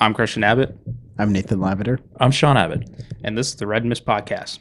I'm Christian Abbott. I'm Nathan Lavender. I'm Shaun Abbott. And this is the Red Mist Podcast.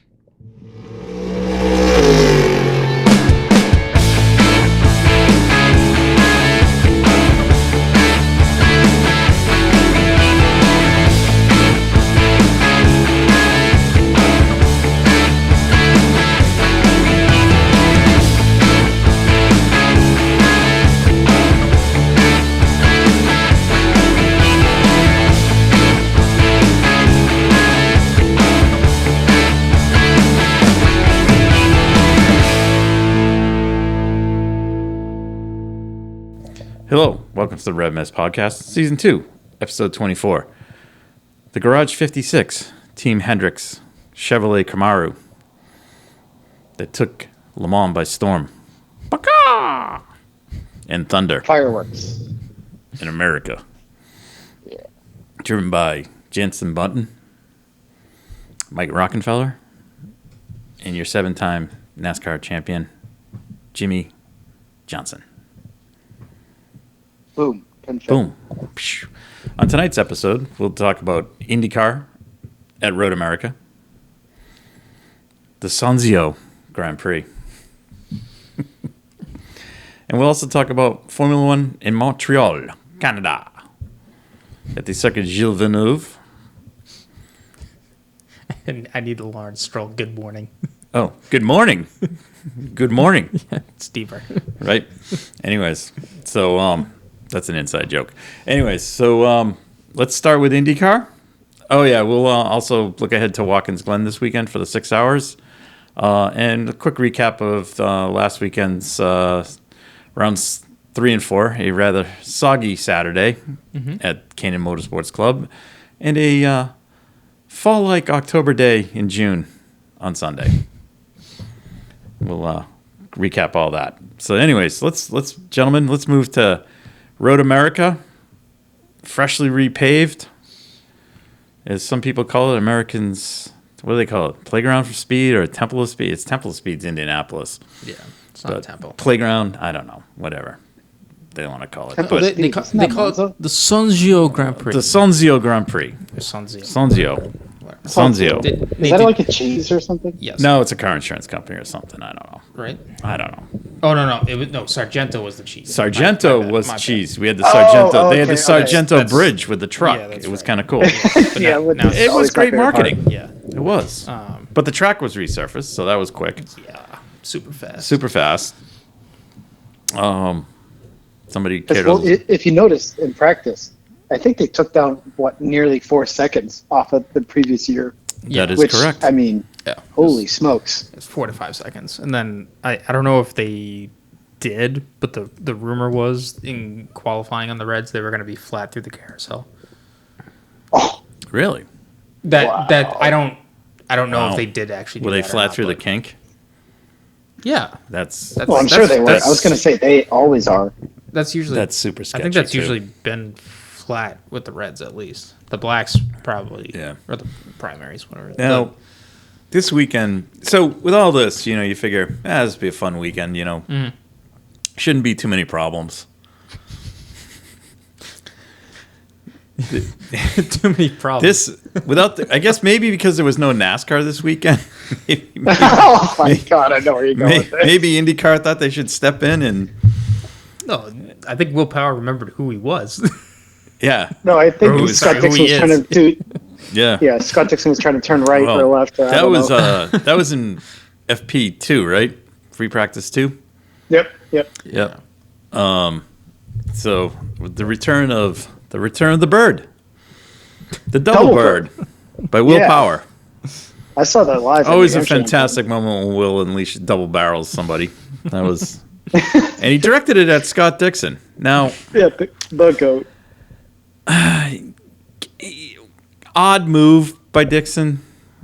Hello, welcome to the Red Mist Podcast, Season 2, Episode 24. The Garage 56, Team Hendricks, Chevrolet Camaro, that took Le Mans by storm. Baka! And thunder. Fireworks. In America. Yeah. Driven by Jensen Button, Mike Rockenfeller, and your 7-time NASCAR champion, Jimmy Johnson. Boom. Boom. On tonight's episode, we'll talk about Indycar at Road America, the Sanzio Grand Prix, and we'll also talk about Formula One in Montreal, Canada, at the Circuit Gilles Villeneuve. And I need the Lawrence Stroll. Good morning. Oh, good morning. Good morning. It's deeper. Right? Anyways, so that's an inside joke. Anyways, so let's start with IndyCar. Oh, yeah, we'll also look ahead to Watkins Glen this weekend for the 6 hours. And a quick recap of last weekend's rounds 3 and 4, a rather soggy Saturday at Canaan Motorsports Club, and a fall-like October day in June on Sunday. We'll recap all that. So anyways, let's move to Road America, freshly repaved, as some people call it. Americans, what do they call it? Playground for Speed or Temple of Speed? It's Temple of Speed's Indianapolis. Yeah, it's not Temple. Playground, I don't know, whatever they want to call it. Temple But They call it the Sanzio Grand Prix. the Sanzio Grand Prix. Sanzio. Sanzio. Sanzio. Is that like a cheese or something? Yes. No, it's a car insurance company or something. I don't know. Right? I don't know. Oh, no. Sargento was the cheese. Sargento My bad. was cheese. We had the Oh, Sargento. They had the okay, Sargento That's- bridge with the truck. yeah, that's It was right. kind of cool. But Yeah, now- with now the- it's- It was always my great favorite part. marketing. Yeah. It was. But the track was resurfaced, so that was quick. Yeah. Super fast. Super fast. Somebody cared Well, a- if you notice in practice, I think they took down, nearly 4 seconds off of the previous year. That is which, correct. I mean, Yeah. holy smokes. It's 4 to 5 seconds. And then I don't know if they did, but the rumor was in qualifying on the Reds, they were going to be flat through the carousel. Oh, Really? That I don't know Wow. if they did actually do Were they that or flat not, through the but- kink? Yeah. That's well, I'm sure they were. I was going to say they always are. That's usually That's super sketchy. I think that's too. usually been flat with the Reds at least. The Blacks probably Yeah. or the primaries, whatever. Now, this weekend, so with all this, you figure, this will be a fun weekend, Shouldn't be too many problems. Too many problems. I guess maybe because there was no NASCAR this weekend. Oh, my God. I know where you're going with this. Maybe IndyCar thought they should step in and, No, I think Will Power remembered who he was. yeah. No, I think Who Scott he Dixon was is. trying to do. Yeah. Yeah, Scott Dixon was trying to turn right Well, or left. I that don't was know. that was in FP2, right? Free practice 2. Yep. Yep. So with the return of the bird, the double Double bird, by Will Yeah. Power. I saw that live. in Always New a Hampshire. fantastic moment when Will unleashed double barrels somebody. That was, and he directed it at Scott Dixon. Now, Yeah, the goat. odd move by Dixon.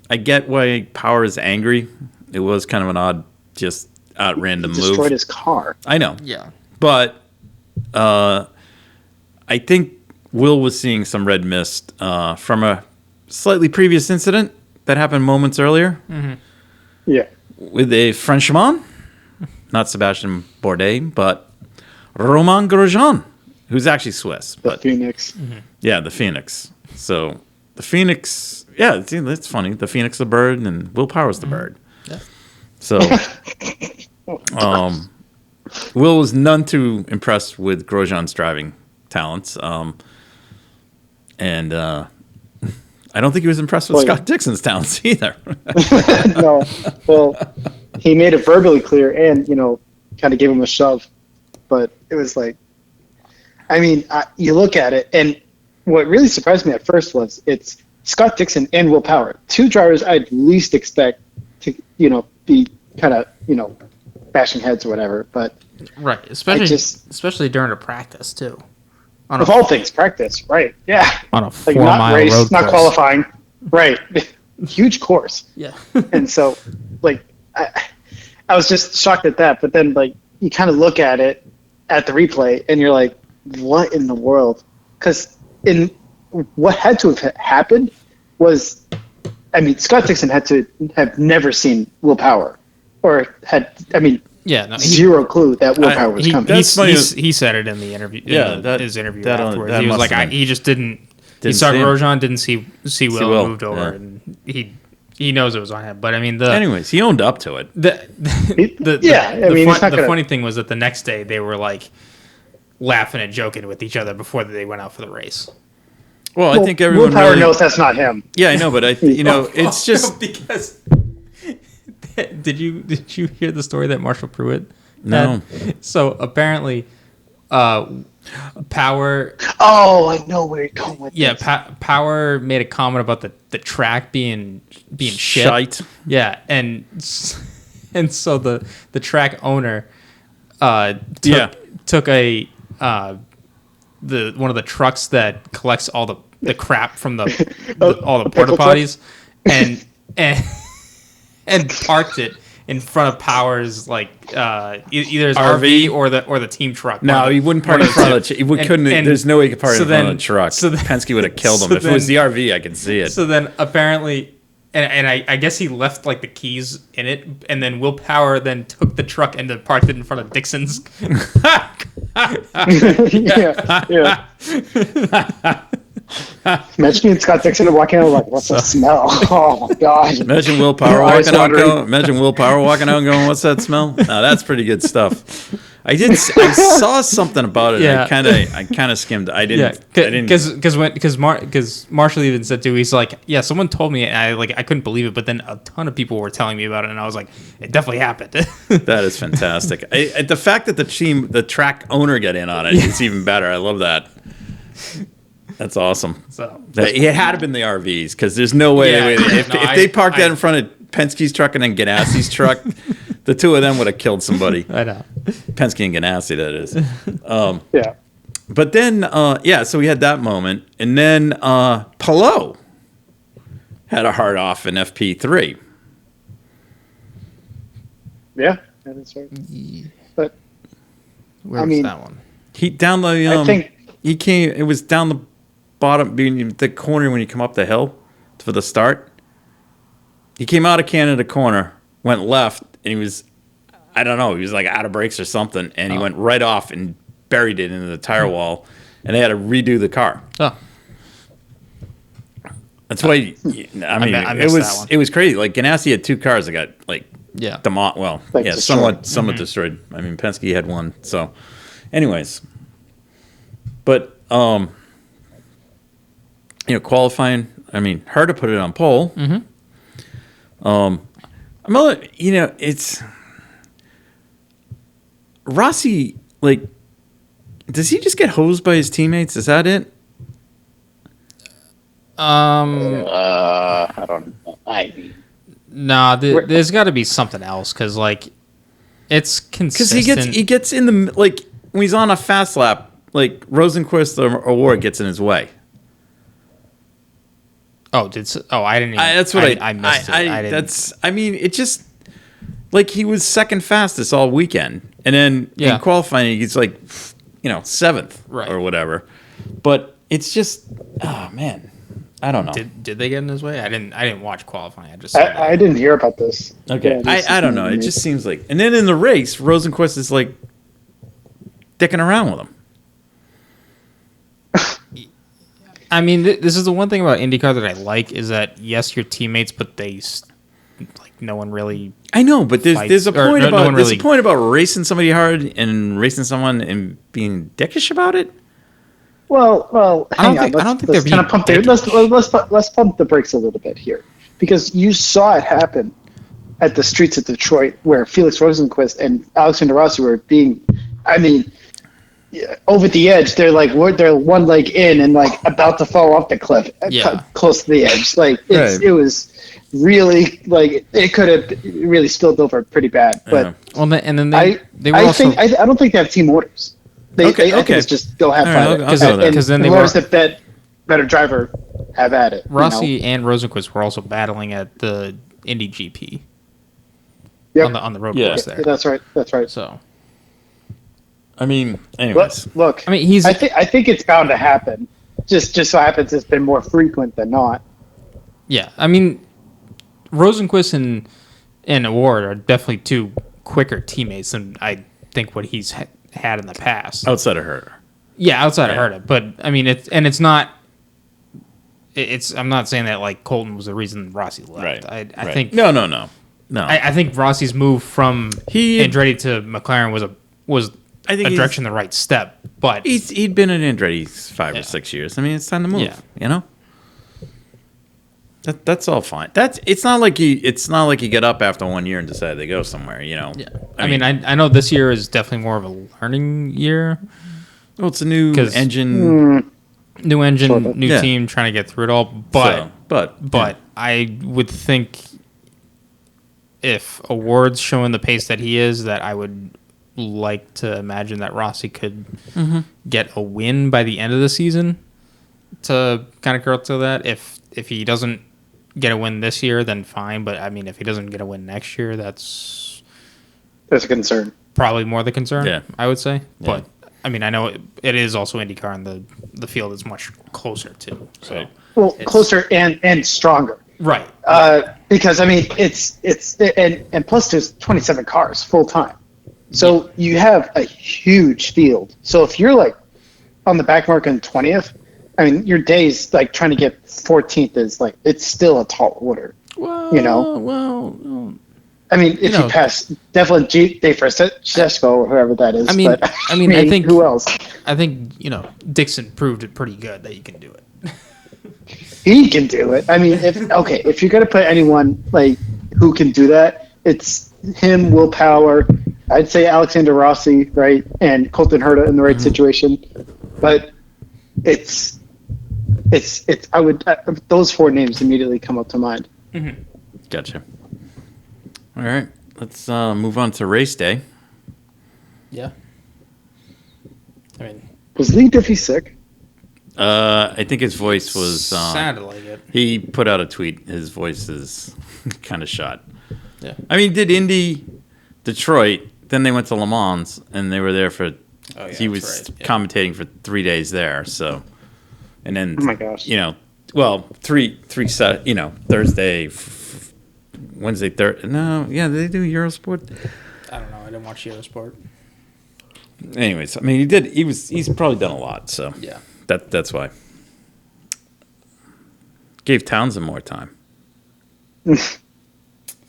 I get why Power is angry. It was kind of an odd, just at random move. Destroyed his car. I know. Yeah. But I think Will was seeing some red mist from a slightly previous incident that happened moments earlier Yeah. with a Frenchman, not Sebastian Bourdais, but Romain Grosjean, who's actually Swiss. The But Phoenix. yeah, the Phoenix. So the Phoenix, yeah, it's funny. The Phoenix, the bird, and Will Power's the bird. Yeah. So, Will was none too impressed with Grosjean's driving talents, and I don't think he was impressed with Scott Dixon's talents either. No, well, he made it verbally clear, and kind of gave him a shove, but it was like, I mean, you look at it, and what really surprised me at first was it's Scott Dixon and Will Power, two drivers I'd least expect to, be kind of, bashing heads or whatever. But right, especially during a practice too. Of all things, practice, right? Yeah, on a 4 not mile race, road not course. qualifying, right? Huge course. Yeah, and so I was just shocked at that. But then you kind of look at it at the replay, and you're like, what in the world? Because what had to have happened was, I mean, Scott Dixon had to have never seen Will Power, or zero clue that Will Power was coming. He said it in the interview. His interview afterwards. He was like, he just didn't. He saw Grosjean, didn't see Will moved over, and he knows it was on him. But I mean, anyways, he owned up to it. The funny thing was that the next day they were like laughing and joking with each other before they went out for the race. Well, I think everyone Will Power knows that's not him. Yeah, I know, but it's just because. Did you hear the story that Marshall Pruitt had? No. So apparently, Power. Oh, I know where you're going with this. Yeah, Power made a comment about the track being shit. Yeah, and so the track owner took a one of the trucks that collects all the crap from all the porta potties and parked it in front of Power's either his RV or the team truck. No, he wouldn't park in front of the there's no way he could park in front of the truck. So Penske would have killed him. If it was the RV, I could see it. So then apparently, and I guess he left the keys in it, and then Will Power then took the truck and then parked it in front of Dixon's. yeah. Imagine being Scott Dixon and walking out like, what's that smell? Oh my god! Imagine Will Power walking out and going, what's that smell? No, that's pretty good stuff. I saw something about it. Yeah. I kind of skimmed. I didn't. Because Marshall even said too. He's like, yeah, someone told me, and I couldn't believe it, but then a ton of people were telling me about it, and I was like, it definitely happened. That is fantastic. The fact that the track owner got in on it is even better. I love that. That's awesome. So it had to have been the RVs, because there's no way if they parked that in front of Penske's truck and then Ganassi's truck, the two of them would have killed somebody. I know. Penske and Ganassi, that is. Yeah. But then, so we had that moment, and then Palou had a hard off in FP3. Yeah, that is right. But where was that one? He down the. I think he came. It was down the bottom, the corner when you come up the hill for the start. He came out of Canada corner, went left, and he was, I don't know, he was like out of brakes or something, and he went right off and buried it into the tire wall, and they had to redo the car. Oh. That's why, it was crazy. Like, Ganassi had two cars that got, somewhat destroyed. I mean, Penske had one, so. Anyways. But, qualifying, I mean, hard to put it on pole. Mm-hmm. It's Rossi, does he just get hosed by his teammates? Is that it? I don't know. There's got to be something else, because it's consistent. Because he gets in the when he's on a fast lap, Rosenquist or Ward gets in his way. Oh, I didn't. Even, that's what I missed it. It just he was second fastest all weekend, and then in qualifying he's seventh or whatever. But it's just, oh man, I don't know. Did they get in his way? I didn't watch qualifying. I didn't hear about this. Okay, I don't know. It just seems like, and then in the race, Rosenquist is dicking around with him. I mean, this is the one thing about IndyCar that I like is that yes, your teammates, but they like no one really. I know, but there's a point about no a point about racing somebody hard and racing someone and being dickish about it. Well, hang on. I don't think they're being kind of pump let's pump the brakes a little bit here, because you saw it happen at the streets of Detroit where Felix Rosenqvist and Alexander Rossi were being, I mean, over the edge. They're one leg in and like about to fall off the cliff, close to the edge. Like it was really like it could have really spilled over pretty bad. But well, and then they were I don't think they have team orders. I think it's just go have fun. Because then they were that better driver have at it. Rossi and Rosenqvist were also battling at the Indy GP. Yep. On the road course there. That's right. So. I mean, anyways. Look. I mean, I think it's bound to happen. Just so happens it's been more frequent than not. Yeah, I mean, Rosenqvist and Award are definitely two quicker teammates than I think what he's had in the past. Outside of Herta. Yeah, outside of Herta. But I mean, it's not. I'm not saying that like Colton was the reason Rossi left. Right. I think no. I think Rossi's move from Andretti to McLaren was a direction the right step, but he'd been at Andretti 5 or 6 years. I mean, it's time to move. Yeah. You know, that's all fine. It's not like you get up after 1 year and decide to go somewhere. You know. Yeah. I mean, I know this year is definitely more of a learning year. Well, it's a new engine, new team trying to get through it all. But I would think if Award's showing the pace that he is, that I would like to imagine that Rossi could get a win by the end of the season to kind of curtail that. If he doesn't get a win this year, then fine. But I mean, if he doesn't get a win next year, that's a concern. Probably more the concern. Yeah. I would say. Yeah. But I mean, I know it is also IndyCar, and the field is much closer too. So right. Well, closer and stronger. Right. Because I mean, it's and plus there's 27 cars full time. So you have a huge field. So if you're like on the back mark in 20th, I mean, your days like trying to get 14th is like, it's still a tall order. Well, I mean, if you pass Devlin Dave Francesco or whoever that is. I think who else? I think, Dixon proved it pretty good that you can do it. He can do it. I mean, if you're going to put anyone like who can do that, it's him, Will Power. I'd say Alexander Rossi, right, and Colton Herta in the right situation. But it's I would those four names immediately come up to mind. Mm-hmm. Gotcha. All right, let's move on to race day. Yeah. I mean, was Lee Diffie sick? I think his voice was. Sounded like it. He put out a tweet. His voice is kind of shot. Yeah. I mean, did Indy, Detroit, then they went to Le Mans, and they were there for. Oh, yeah, he was commentating for 3 days there. So, and then. Oh my gosh. Three set. Thursday, Wednesday, Thursday. No, yeah, they do Eurosport. I don't know. I didn't watch Eurosport. Anyways, I mean, he did. He's probably done a lot. So yeah. That's why. Gave Townsend more time.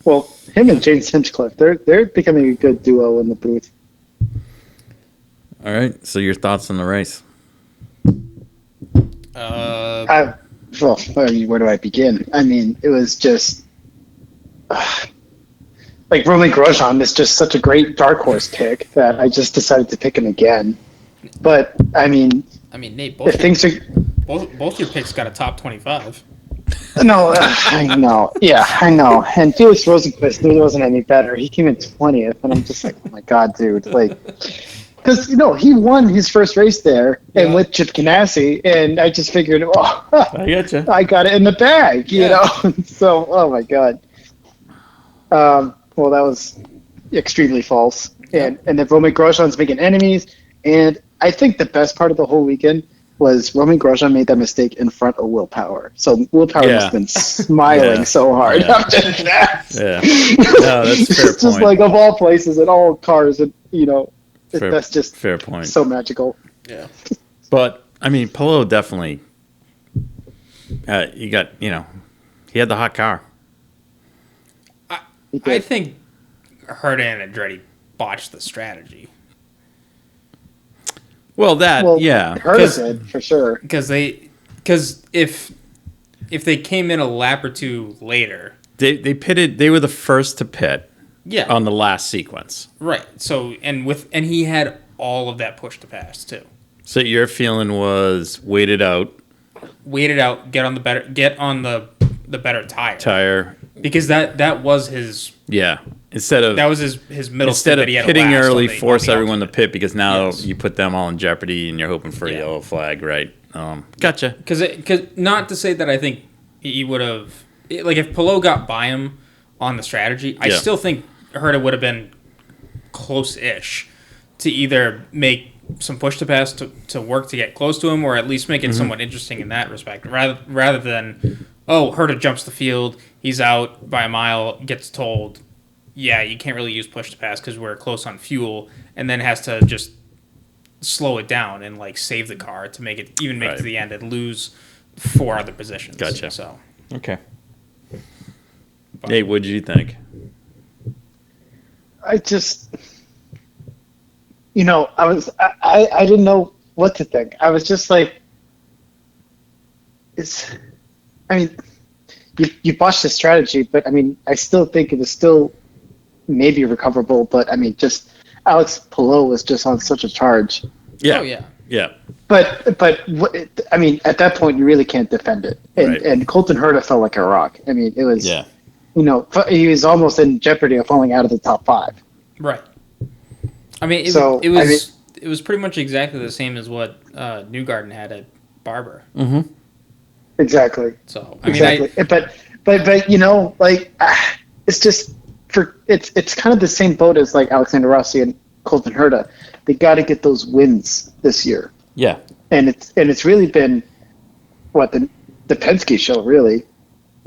Well, him and James Hinchcliffe, they're becoming a good duo in the booth. All right. So your thoughts on the race? Where do I begin? I mean, it was just like Romain Grosjean is just such a great dark horse pick that I just decided to pick him again. But I mean, Nate, both your picks got a top 25. No, I know. Yeah, I know. And Felix Rosenqvist, there wasn't any better. He came in 20th, and I'm just like, oh my god, dude, like, because he won his first race there and with Chip Ganassi, and I just figured, I gotcha. I got it in the bag, you know. So, oh my god. Well, that was extremely false, and then Romain Grosjean's making enemies, and I think the best part of the whole weekend was Romain Grosjean made that mistake in front of Will Power. So Will Power must have been smiling so hard after that. Yeah. No, that's a fair point. Just like of all places in all cars, and that's just fair point. So magical. Yeah. But I mean, Palou definitely he had the hot car. I think Herta and Andretti botched the strategy. Well, Herta did for sure. Because if they came in a lap or two later, they pitted. They were the first to pit. Yeah. On the last sequence. Right. So and he had all of that push to pass too. So your feeling was wait it out, get on the better tire. Because that was his that was his middle instead of pitting early, force everyone to pit because now yes. you put them all in jeopardy and you're hoping for a yellow flag, right? Gotcha. Because not to say that I think he would have like if Palou got by him on the strategy, I still think Herta would have been close-ish to either make some push to pass to work to get close to him, or at least make it somewhat interesting in that respect, rather than Herta jumps the field, he's out by a mile, gets told, yeah, you can't really use push to pass because we're close on fuel, and then has to just slow it down and like save the car to make it to the end and lose 4 other positions. Gotcha. So okay. Hey, what did you think? I just, I didn't know what to think. I was just like, you botched the strategy, but I still think it was still maybe recoverable. But just Alex Palou was just on such a charge. Yeah. Oh yeah. Yeah. But at that point you really can't defend it. And Colton Herta felt like a rock. It was. Yeah. He was almost in jeopardy of falling out of the top 5. Right. It was pretty much exactly the same as what Newgarden had at Barber. Mm-hmm. Exactly. So exactly. But it's just it's kind of the same boat as like Alexander Rossi and Colton Herta. They got to get those wins this year. Yeah. And it's really been the Penske show really.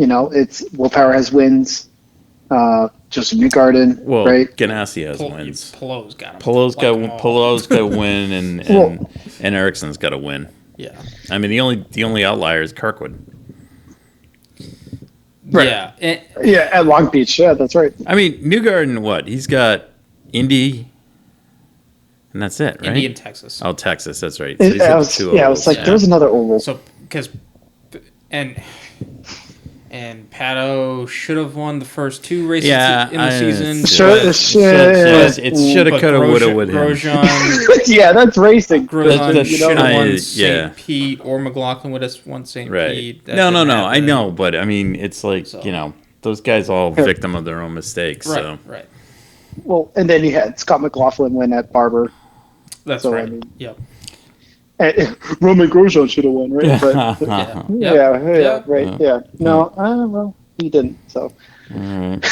It's Will Power has wins. Joseph Newgarden, right? Ganassi has wins. Palou's got him. Palou's got a win, and Ericsson's got a win. Yeah. The only outlier is Kirkwood. Right. Yeah. At Long Beach. Yeah, that's right. Newgarden, what? He's got Indy, and that's it, right? Indy and Texas. Oh, Texas, that's right. So I was like, there's another oval. So and Pato should have won the first 2 races in the season. It shoulda, coulda, woulda with him. Grosjean. Yeah, that's racing. Grosjean should have won St. Pete, or McLaughlin would have won St. Pete. No. I know, but it's like, those guys all victim of their own mistakes. Right, so. right. Well, and then you had Scott McLaughlin win at Barber. That's right. Yep. Roman Grosjean should have won, right? But, right. Yeah. No, well, he didn't. So. All right.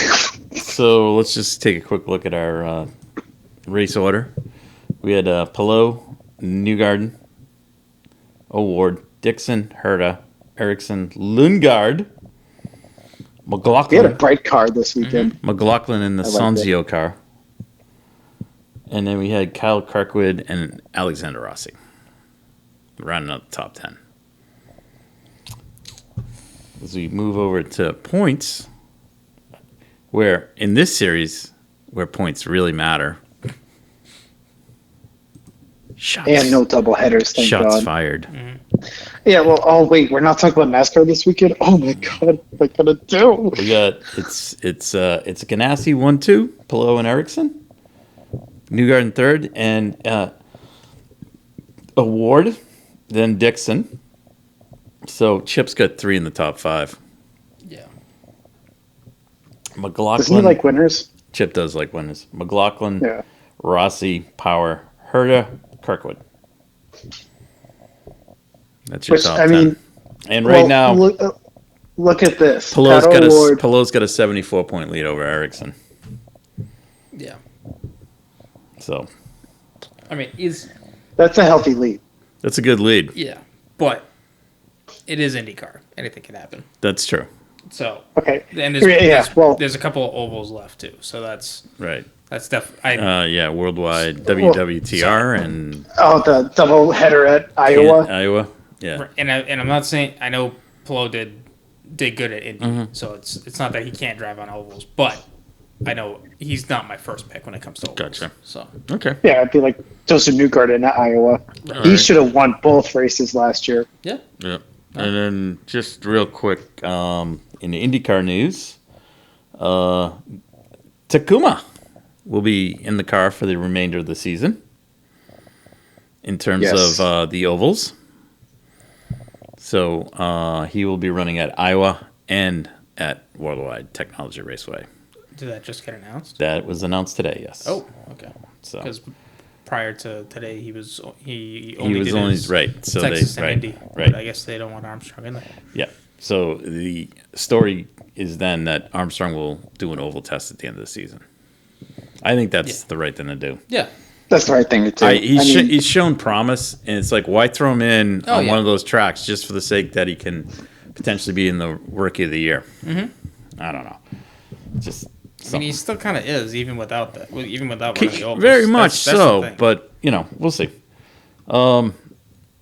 So let's just take a quick look at our race order. We had Palou, Newgarden, O'Ward, Dixon, Herta, Ericsson, Lundgaard, McLaughlin. We had a bright car this weekend. Mm-hmm. McLaughlin in the Sonzio car. And then we had Kyle Kirkwood and Alexander Rossi. Rounding out the top 10. As we move over to points, where in this series, where points really matter. And no double headers, thank God. Shots fired. Mm-hmm. Yeah, well, wait, we're not talking about NASCAR this weekend? Oh my God, what am I gonna do? We got it's Ganassi 1-2, Palou and Ericsson, Newgarden third, and Award. Then Dixon. So Chip's got 3 in the top 5. Yeah. McLaughlin. Doesn't he like winners? Chip does like winners. McLaughlin, Rossi, Power, Herta, Kirkwood. That's your top 10. And right now, look at this. Palou's got a 74-point lead over Ericsson. Yeah. So. That's a healthy lead. That's a good lead. Yeah, but it is IndyCar. Anything can happen. That's true. So okay, and there's a couple of ovals left too. So that's right. That's definitely worldwide WWTR and the double header at Iowa. Iowa, yeah. And I'm not saying I know Palou did good at Indy, so it's not that he can't drive on ovals, but I know he's not my first pick when it comes to ovals. Gotcha. So Okay. Yeah, it'd be like Joseph Newgarden in Iowa. He should have won both races last year. Yeah. Yeah. And then just real quick, in the IndyCar news, Takuma will be in the car for the remainder of the season in terms of the ovals. So he will be running at Iowa and at Worldwide Technology Raceway. Did that just get announced? That was announced today, yes. Oh, okay. So because prior to today, he was only right. So Texas and Indy. Right. But I guess they don't want Armstrong in there. Yeah. So the story is then that Armstrong will do an oval test at the end of the season. I think that's the right thing to do. Yeah. That's the right thing to do. He's shown promise, and it's like, why throw him in on one of those tracks just for the sake that he can potentially be in the Rookie of the Year? Mm-hmm. I don't know. Just I mean, he still kind of is, even without that. Even without running the ovals. Very much that's so, but we'll see.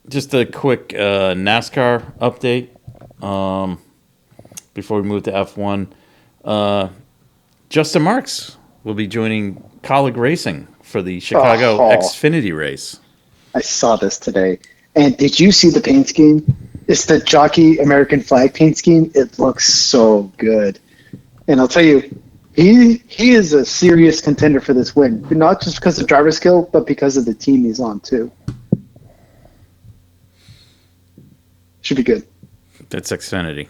Just a quick NASCAR update before we move to F1. Justin Marks will be joining Colleague Racing for the Chicago Xfinity race. I saw this today. And did you see the paint scheme? It's the jockey American flag paint scheme. It looks so good. And I'll tell you, he is a serious contender for this win. But not just because of driver skill, but because of the team he's on, too. Should be good. That's Xfinity.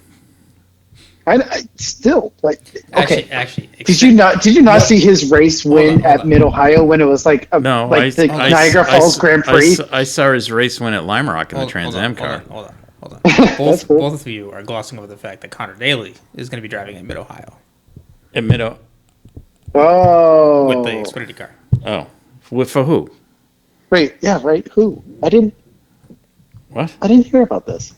I still like. Okay, actually, did you not see his race win at Mid Ohio when it was like the Niagara Falls Grand Prix? I saw his race win at Lime Rock in the Trans Am car. Hold on. Both of you are glossing over the fact that Connor Daly is going to be driving at Mid Ohio. At Mid Ohio. Oh. With the Xfinity car. Oh, for who? Wait, yeah, right. Who? I didn't hear about this.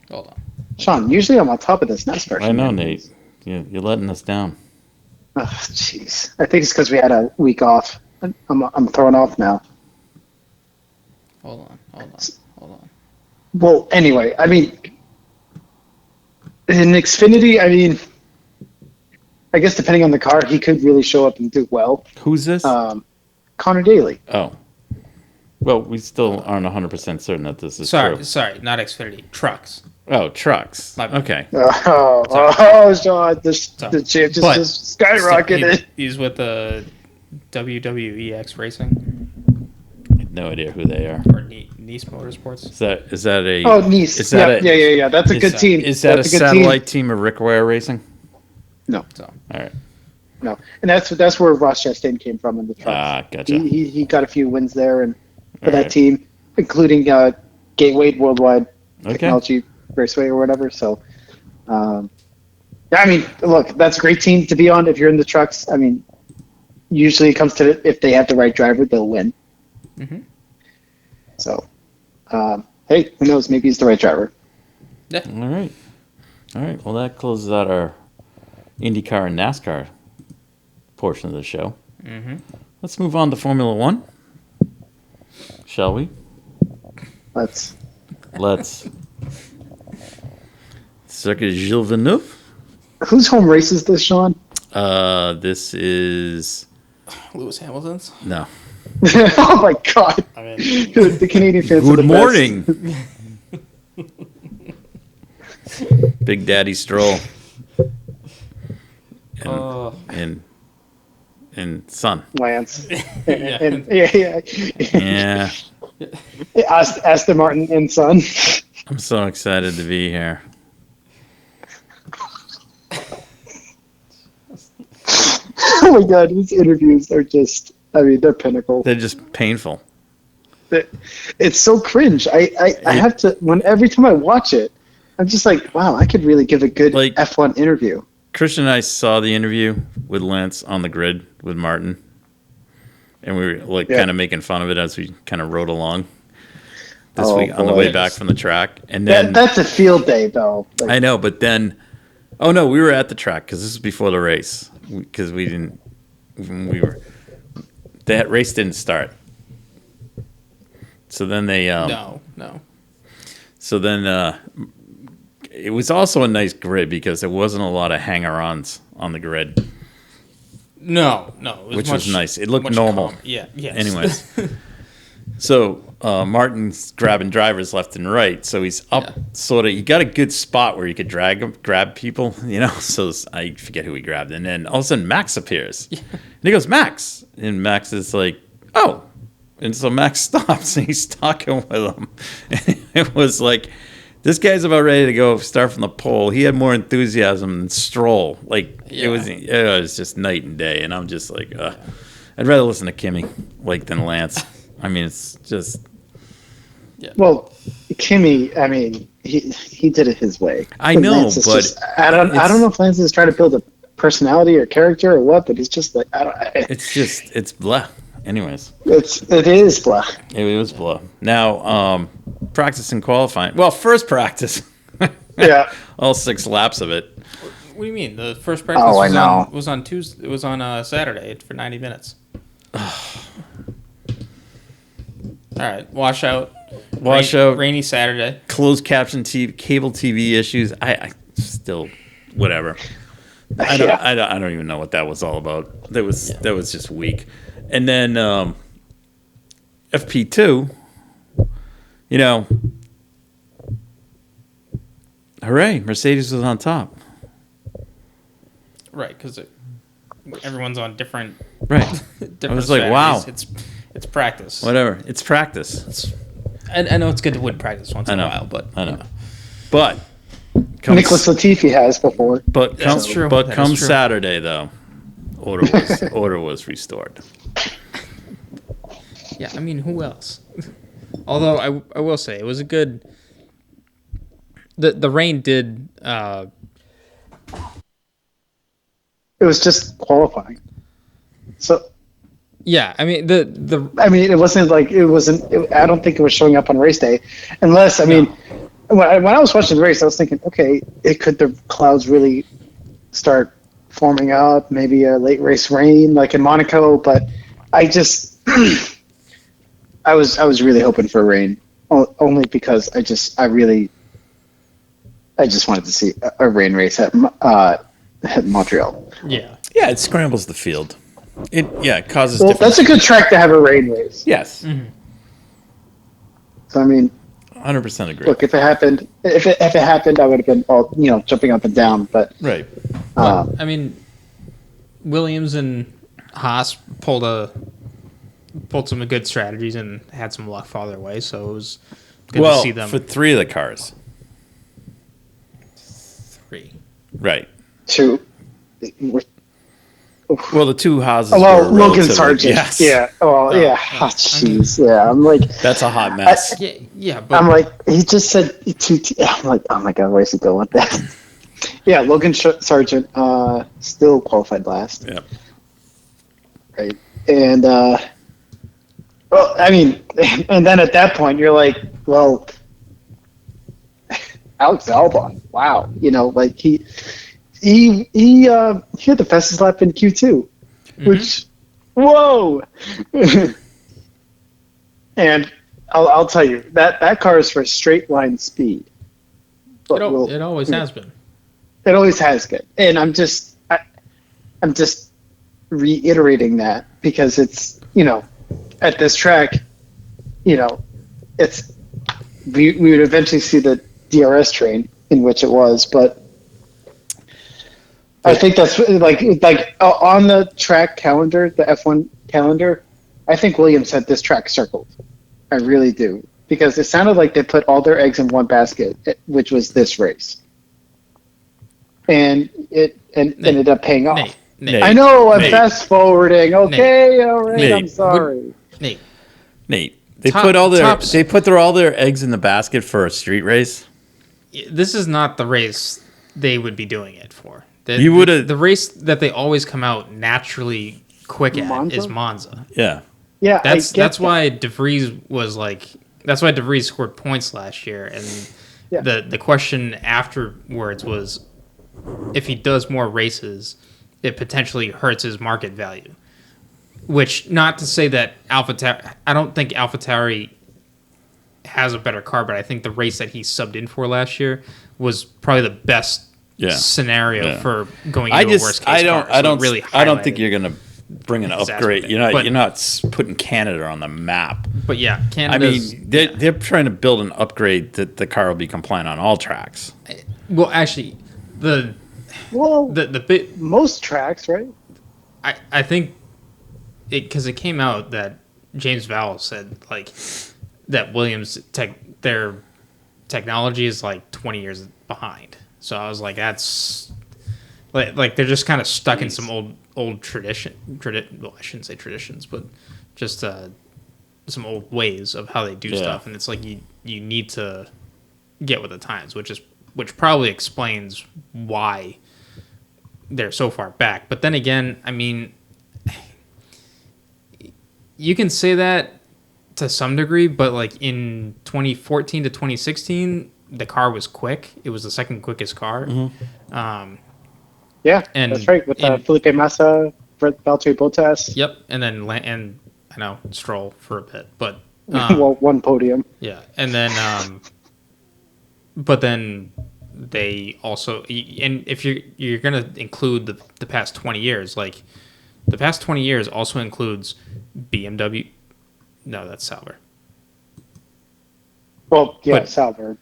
Hold on. Shaun, usually I'm on top of this NASCAR. I know, Nate. You're letting us down. Oh, jeez. I think it's because we had a week off. I'm thrown off now. Hold on. Well, anyway, I mean, in Xfinity, I guess depending on the car, he could really show up and do well. Who's this? Connor Daly. Oh. Well, we still aren't 100% certain that this is true. Sorry, not Xfinity. Trucks. Oh, trucks. Okay. Shaun, the champ just skyrocketed. He's with the WWEX Racing. I have no idea who they are. Or Nice Motorsports. Is that a? Oh, Nice. Is that yeah. That's a good team. Is that a satellite team of Rick Ware Racing? No. All right. No, and that's where Ross Chastain came from in the trucks. Ah, gotcha. He got a few wins there and for that team, including Gateway Worldwide Technology Raceway or whatever. So, look, that's a great team to be on if you're in the trucks. I mean, usually it comes to if they have the right driver, they'll win. Mm-hmm. So, hey, who knows? Maybe he's the right driver. Yeah. All right. Well, that closes out our IndyCar and NASCAR portion of the show. Mm-hmm. Let's move on to Formula One. Shall we? Let's. Circuit Gilles Villeneuve. Whose home race is this, Shaun? This is Lewis Hamilton's. No. Oh my God! The Canadian fans. Good morning. Big Daddy Stroll. And son. Lance. Yeah. Aston Martin and son. I'm so excited to be here. Oh my God, these interviews are just, they're pinnacle. They're just painful. It's so cringe. I have to, every time I watch it, I'm just like, wow, I could really give a good F1 interview. Christian and I saw the interview with Lance on the grid with Martin, and we were kind of making fun of it as we kind of rode along this week on the way back from the track. And then that's a field day, though. I know, but then, we were at the track because this was before the race because that race didn't start. So then they no. So then it was also a nice grid because there wasn't a lot of hanger-ons on the grid. No, Which was nice. It looked normal. Calm. Yeah, yes. Anyways, so Martin's grabbing drivers left and right. So he's up, sort of. He got a good spot where he could grab people. So I forget who he grabbed, and then all of a sudden Max appears, and he goes, "Max," and Max is like, "Oh," and so Max stops and he's talking with him. And it was like, this guy's about ready to go start from the pole. He had more enthusiasm than Stroll. It was just night and day. And I'm just like, I'd rather listen to Kimi than Lance. I mean, it's just. Yeah. Well, Kimi, I mean, he did it his way. I know, but I don't know if Lance is trying to build a personality or character or what, but he's just like it's blah. Anyways, it is blah. It was blah. Now, practice and qualifying. Well, first practice. Yeah. All 6 laps of it. What do you mean? The first practice was on Tuesday. It was on Saturday for 90 minutes. All right, washout. Rainy Saturday. Closed caption cable TV issues. I still whatever. I don't even know what that was all about. That was just weak. And then FP2, hooray, Mercedes was on top. Right, because everyone's on different. Right. different I was like, wow. It's practice. Whatever. It's practice. I know it's good to win practice once in a while, but I know. But Nicholas Latifi has before. But that's true. But come Saturday though, order was restored. Yeah, I mean, who else? Although I will say it was a good. The rain did. It was just qualifying. So. Yeah, I mean I mean, it wasn't like it wasn't. I don't think it was showing up on race day, unless I mean, when I was watching the race, I was thinking, okay, could the clouds really start forming up? Maybe a late race rain like in Monaco, but I just. I was really hoping for rain, only because I just wanted to see a rain race at Montreal. Yeah, it scrambles the field. It causes. Well, that's a good track to have a rain race. Yes. Mm-hmm. So I mean, 100% agree. Look, if it happened, I would have been all jumping up and down. But right. I mean, Williams and Haas pulled some good strategies and had some luck fall their way, so it was good to see them. For 3 of the cars. 3. Right. 2. Well, the 2 houses. Logan Sargent. Yes. Yeah. Oh, yeah. Oh, jeez. Yeah. I'm like. That's a hot mess. But I'm like, he just said 2. I'm like, oh my god, where's he going with that? Yeah, Logan Sargent still qualified last. Yeah. Right. And well, I mean, and then at that point you're like, well, Alex Albon. Wow. Like he had the fastest lap in Q2, which, whoa! And I'll tell you that car is for straight line speed. It always has been. It always has been, and I'm just reiterating that because it's at this track, it's we would eventually see the DRS train in which it was, but. I think that's like on the track calendar, the F1 calendar. I think Williams had this track circled. I really do, because it sounded like they put all their eggs in one basket, which was this race, and it ended up paying off. Nate, I know I'm fast forwarding. Okay, all right. I'm sorry. Nate, they put all their eggs in the basket for a street race. This is not the race they would be doing it for. The race that they always come out naturally quick at is Monza. Yeah. Yeah. That's why DeVries was like. That's why DeVries scored points last year, and the question afterwards was, if he does more races, it potentially hurts his market value. Which, not to say that I don't think AlphaTauri has a better car, but I think the race that he subbed in for last year was probably the best scenario for going into a worst case I don't think you're you're going to bring an upgrade. You're not putting Canada on the map. But yeah, Canada's... I mean, they're trying to build an upgrade that the car will be compliant on all tracks. Well, actually, the bit... Most tracks, right? I think... Because it came out that James Vowell said, like, that Williams... their technology is, like, 20 years behind. So I was like, that's... Like they're just kind of stuck in some old tradition. Well, I shouldn't say traditions, but just some old ways of how they do stuff. And it's like you need to get with the times, which probably explains why they're so far back. But then again, I mean, you can say that to some degree, but like in 2014 to 2016, the car was quick. It was the second quickest car. Mm-hmm. That's right. With Felipe Massa, Valtteri Bottas. Yep, and then I know Stroll for a bit, but well, one podium. Yeah, and then but then they also, and if you're gonna include the past 20 years, like the past 20 years also includes BMW. No, that's Sauber. Well, yeah, Sauber,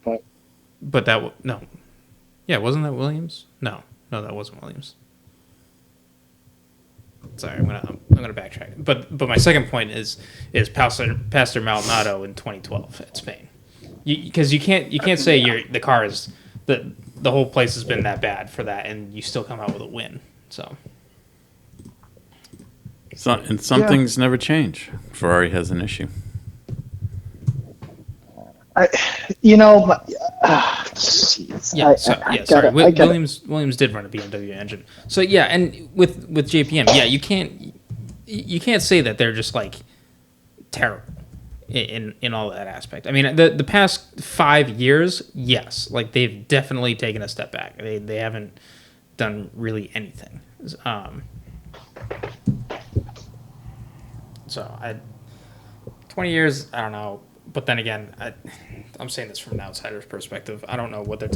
but that no, yeah, wasn't that Williams? No, that wasn't Williams. Sorry, I'm gonna backtrack. But my second point is Pastor Maldonado in 2012 at Spain, because you can't say the car is the whole place has been that bad for that, and you still come out with a win. So some things never change. Ferrari has an issue. Williams did run a BMW engine. So yeah, and with JPM, yeah, you can't say that they're just like terrible in all that aspect. I mean, the past 5 years, yes, like they've definitely taken a step back. They haven't done really anything. So 20 years, I don't know. But then again, I'm saying this from an outsider's perspective. I don't know what their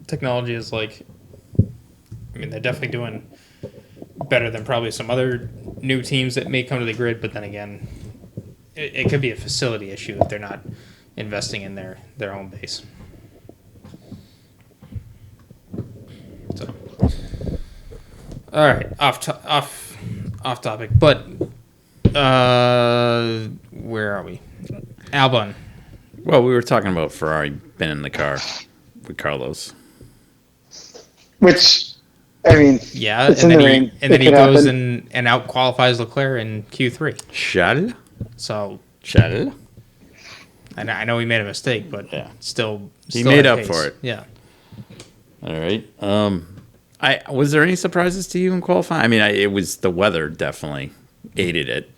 technology is like. I mean, they're definitely doing better than probably some other new teams that may come to the grid. But then again, it could be a facility issue if they're not investing in their own base. So, all right, off topic. But where are we? Albon. Well, we were talking about Ferrari being in the car with Carlos. Which, I mean, yeah, and then he goes and out qualifies Leclerc in Q3. Charles. I know he made a mistake, but still he made up for it. Yeah. All right. Was there any surprises to you in qualifying? I mean, it was the weather definitely aided it.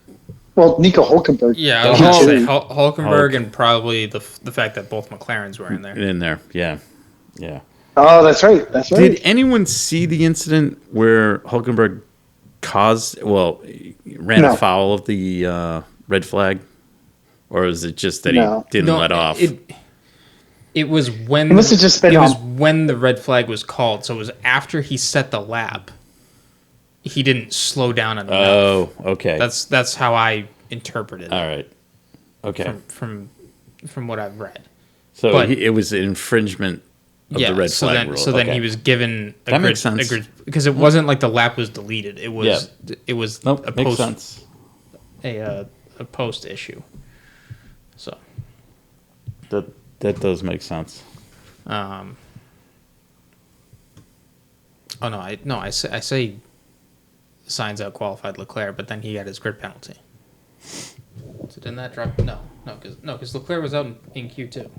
Well, Nico Hülkenberg. Yeah, I was going to say Hülkenberg and probably the fact that both McLarens were in there. Yeah. Oh, that's right. Did anyone see the incident where Hülkenberg ran afoul of the red flag? Or is it just that he didn't let off? It was when it must have just been when the red flag was called. So it was after he set the lap. He didn't slow down enough. Oh, okay. That's how I interpreted it. All right. Okay. From what I've read. So it was an infringement of the red flag rule. So then he was given a makes sense. Because it wasn't like the lap was deleted. It was a post sense. A post issue. So that does make sense. I say Sainz out qualified Leclerc, but then he got his grid penalty. So didn't that drop? No, because Leclerc was out in Q2.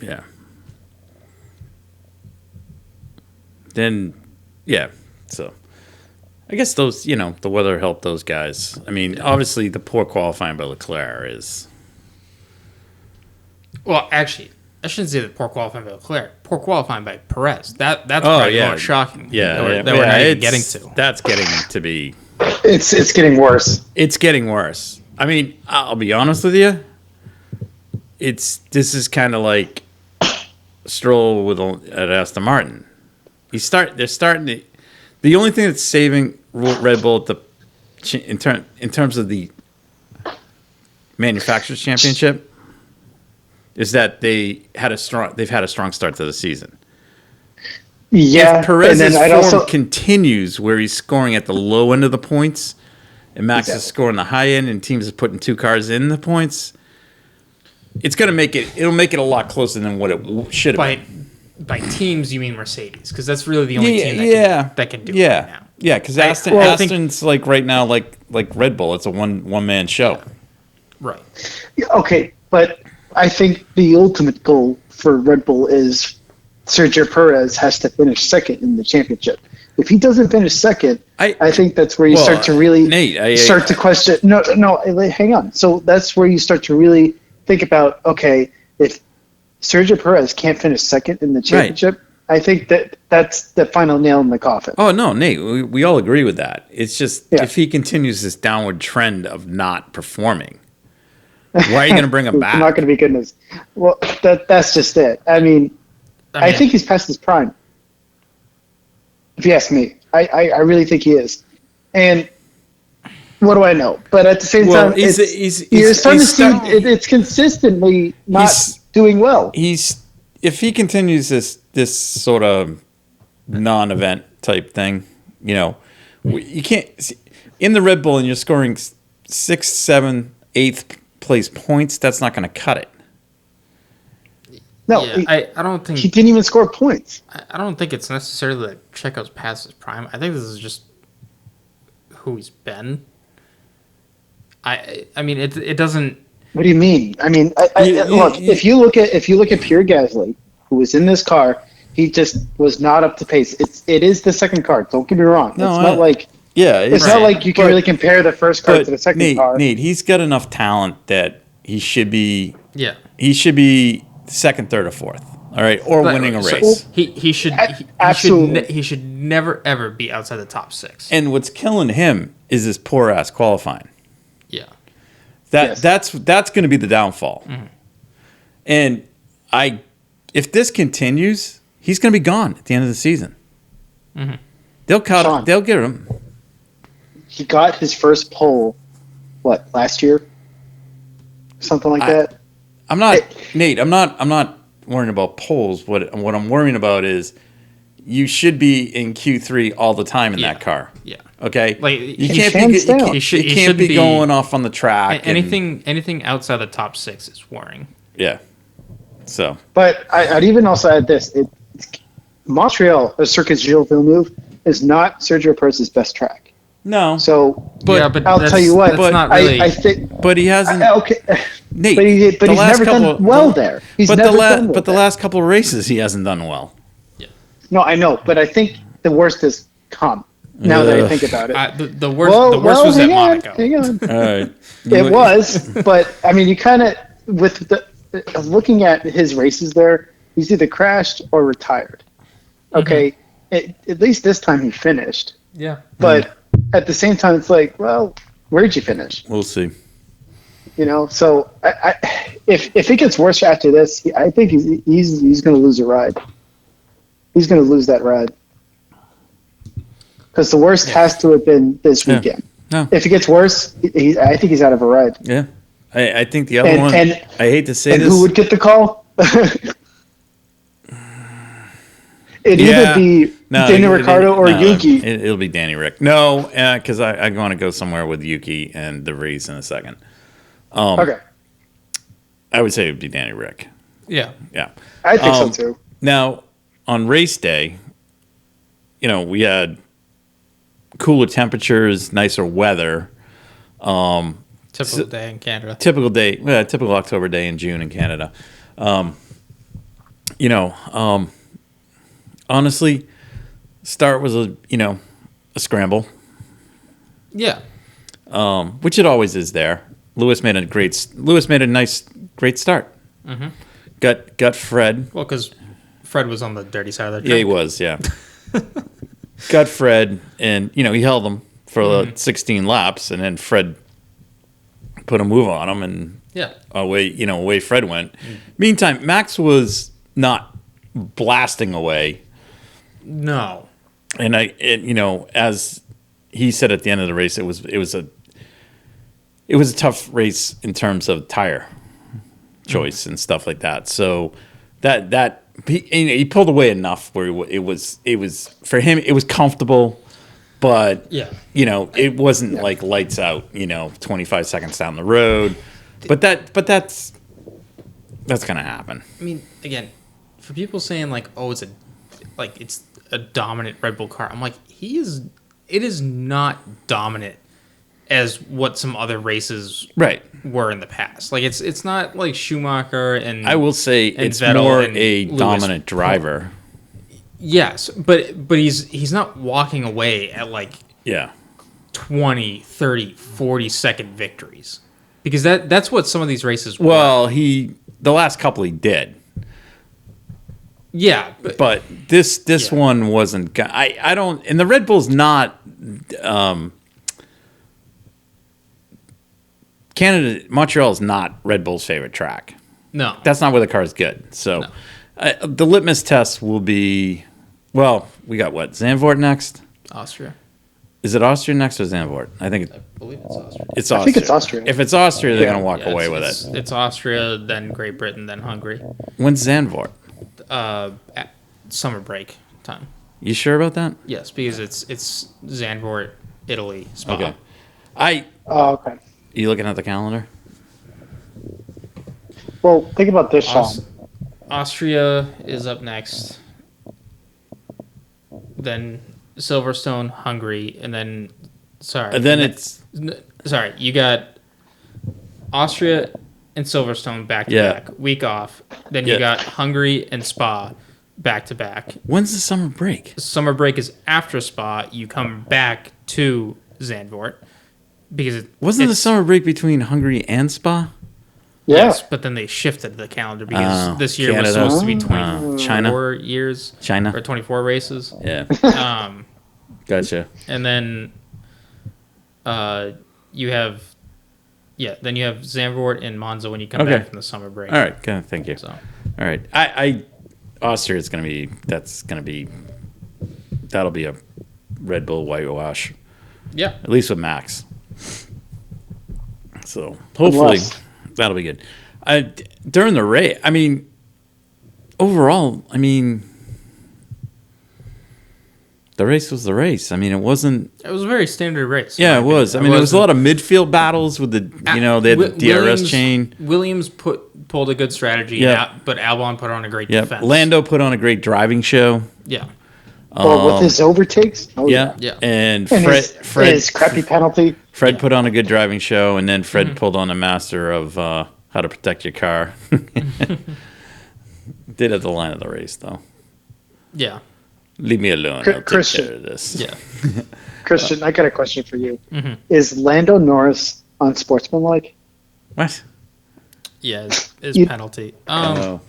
Yeah. Then, yeah. So, I guess those, the weather helped those guys. I mean, obviously, the poor qualifying by Leclerc is. Well, actually, I shouldn't say that poor qualifying by Leclerc. Poor qualifying by Perez. That's probably more shocking. Yeah, we're not even getting to. That's getting to be. It's getting worse. It's getting worse. I mean, I'll be honest with you. This is kind of like Stroll at Aston Martin. They're starting to. The only thing that's saving Red Bull in terms of the manufacturers championship is that they've had a strong start to the season. Yeah, if Perez's form continues where he's scoring at the low end of the points, and Max is scoring the high end, and teams are putting 2 cars in the points, it'll make it a lot closer than what it should have been. By teams, you mean Mercedes, because that's really the only team that can do it right now. Yeah, because Aston's like right now, like Red Bull, it's a one man show. Right. Yeah, okay, but I think the ultimate goal for Red Bull is Sergio Perez has to finish second in the championship. If he doesn't finish second, I think that's where you start to really start to question. No, hang on. So that's where you start to really think about, okay, if Sergio Perez can't finish second in the championship, I think that's the final nail in the coffin. Oh, no, Nate, we all agree with that. It's just if he continues this downward trend of not performing, why are you going to bring him back? Not going to be good news. Well, that's just it. I mean, I think he's past his prime. If you ask me, I really think he is. And what do I know? But at the same time, you're starting to see it's consistently not doing well. If he continues this sort of non-event type thing, you can't in the Red Bull and you're scoring 6th, 7th, 8th place points. That's not going to cut it. No, I don't think he didn't even score points. I don't think it's necessarily that Checo's past his prime. I think this is just who he's been. I mean, it doesn't. What do you mean? I mean, look. If you look at Pierre Gasly, who was in this car, he just was not up to pace. It is the second car. Don't get me wrong. It's not like you can really compare the first car to the second car. Nate, he's got enough talent that he should be. Yeah. He should be second, third, or fourth. All right, or winning a race. He should never ever be outside the top 6. And what's killing him is this poor ass qualifying. Yeah. That's going to be the downfall. Mm-hmm. And if this continues, he's going to be gone at the end of the season. Mm-hmm. They'll get him. He got his first pole, last year? Something like that. Nate, I'm not worrying about poles. What I'm worrying about is you should be in Q3 all the time in that car. Yeah. Okay. Like you can't be going off on the track. Anything outside the top 6 is worrying. Yeah. So. But I'd even also add this: Montreal, Circuit Gilles Villeneuve, is not Sergio Perez's best track. No. So, but I'll tell you what. That's not really. I think. But he hasn't. Okay. Nate, but he's never done well there. But the last couple of races, he hasn't done well. Yeah. No, I know, but I think the worst has come. Now that I think about it, the worst was at Monaco. Hang on. All right. It was, but I mean, you kind of looking at his races there, he's either crashed or retired. Okay, at least this time he finished. Yeah. But at the same time, it's like, well, where'd you finish? We'll see. So if it gets worse after this, I think he's going to lose a ride. He's going to lose that ride. Because the worst has to have been this weekend. No. If it gets worse, I think he's out of a ride. Yeah. I think the other one, I hate to say this. Who would get the call? It'd either be Daniel Ricciardo or Yuki. It'll be Danny Rick. No, because I want to go somewhere with Yuki and De Vries in a second. Okay. I would say it would be Danny Rick. Yeah. Yeah. I think so too. Now, on race day, we had cooler temperatures, nicer weather. Typical day in Canada. Typical October day in June in Canada. Honestly, start was a scramble. Yeah. Which it always is there. Lewis made a nice great start. Mm-hmm. Got Fred. Well, because Fred was on the dirty side of the track. Yeah, he was. Yeah. Got Fred, and he held him for 16 laps, and then Fred put a move on him, and away Fred went. Meantime, Max was not blasting away. No. And as he said at the end of the race, it was a tough race in terms of tire choice and stuff like that. So that he pulled away enough where it was for him, it was comfortable, but it wasn't like lights out, 25 seconds down the road. But that's gonna happen. I mean, again, for people saying like, oh, it's a dominant Red Bull car, I'm like, it is not dominant as what some other races were in the past. Like it's not like Schumacher and I will say it's Vettel more and a Lewis. dominant driver. Yes, but he's not walking away at like 20, 30, 40-second victories. Because that's what some of these races were. Well, the last couple he did. Yeah, but this one wasn't. I don't. And the Red Bull's not. Montreal is not Red Bull's favorite track. No, that's not where the car is good. So, the litmus test will be. Well, we got what? Zandvoort next. Austria. Is it Austria next or Zandvoort? I believe it's Austria. It's Austria. I think it's Austria. If it's Austria, they're gonna walk away with it. It's Austria, then Great Britain, then Hungary. When's Zandvoort? At summer break time. You sure about that? Yes, because it's Zandvoort, Italy, Spa. Okay. Okay. You looking at the calendar? Well, think about this, Shaun. Austria is up next. Then Silverstone, Hungary, and then you got Austria and Silverstone back to back, week off. Then you got Hungary and Spa back to back. When's the summer break? Summer break is after Spa. You come back to Zandvoort because wasn't the summer break between Hungary and Spa? Yes, but then they shifted the calendar because this year was supposed to be 24 years. China. Or 24 races. Yeah. Gotcha. And then you have Zandvoort and Monza when you come back from the summer break. All right, good. Thank you. So. All right. Austria is that'll be a Red Bull whitewash. Yeah. At least with Max. So hopefully that'll be good. During the race, overall, the race was the race. It wasn't. It was a very standard race. Yeah, it was. There was a lot of midfield battles with they had the DRS chain. Williams pulled a good strategy, but Albon put on a great defense. Lando put on a great driving show. Yeah. With his overtakes. Yeah. And Fred his crappy penalty. Fred put on a good driving show, and then Fred pulled on a master of how to protect your car. Did at the line of the race, though. Yeah. Leave me alone. I'll Christian. take care of this. Yeah. Christian, I got a question for you. Mm-hmm. Is Lando Norris unsportsmanlike? What? Yeah, his penalty. Oh.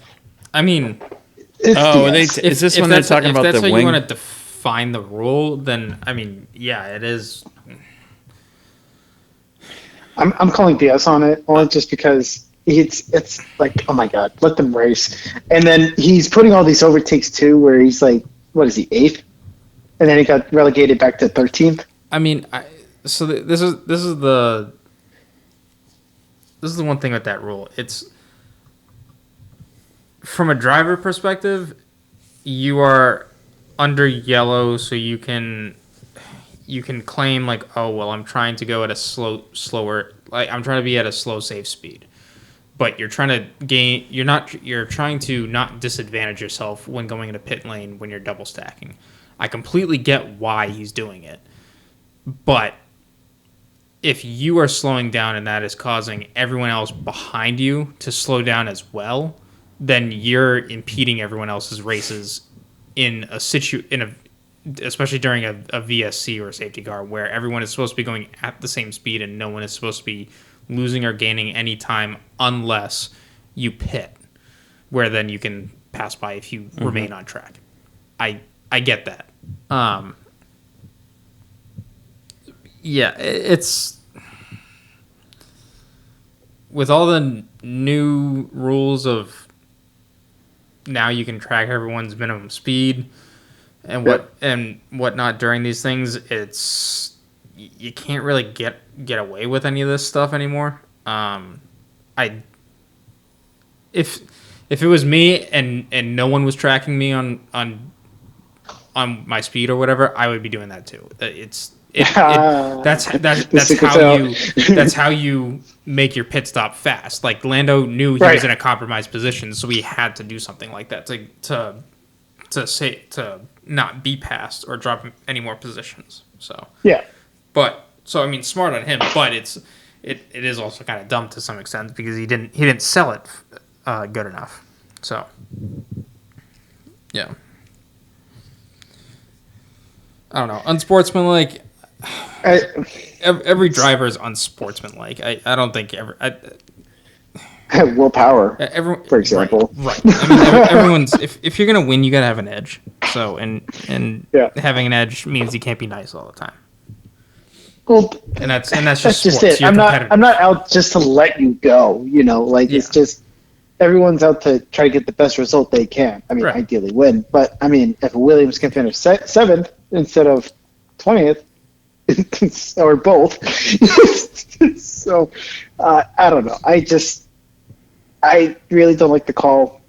Is this when they're talking about the wing? If that's how you want to define the rule, then, it is. I'm calling BS on it, only just because it's like, oh my God, let them race. And then he's putting all these overtakes too, where he's like, what is he, 8th? And then he got relegated back to 13th. This is the one thing with that rule. It's from a driver perspective, you are under yellow, so you can claim like, oh well, I'm trying to go at a slower, like I'm trying to be at a slow, safe speed. But you're trying to gain. You're trying to not disadvantage yourself when going into pit lane when you're double stacking. I completely get why he's doing it, but if you are slowing down and that is causing everyone else behind you to slow down as well, then you're impeding everyone else's races especially during a VSC or a safety car where everyone is supposed to be going at the same speed and no one is supposed to be losing or gaining any time unless you pit, where then you can pass by if you remain on track. I get that. It's with all the new rules of now you can track everyone's minimum speed and whatnot during these things, it's you can't really get away with any of this stuff anymore. If it was me and no one was tracking me on my speed or whatever, I would be doing that too. That's how you make your pit stop fast. Like Lando knew he was in a compromised position, so he had to do something like that to not be passed or drop any more positions. So I mean, smart on him, but it is also kind of dumb to some extent because he didn't sell it good enough. So yeah. I don't know. Unsportsmanlike. Every driver is unsportsmanlike. I don't think willpower, for example. Right. I mean, everyone's if you're gonna win, you gotta have an edge. So and having an edge means you can't be nice all the time. Well, and that's just sports. it. I'm not out just to let you go. It's just everyone's out to try to get the best result they can. I mean, ideally win, but I mean, if Williams can finish 7th instead of 20th, or both, so I don't know. I really don't like the call,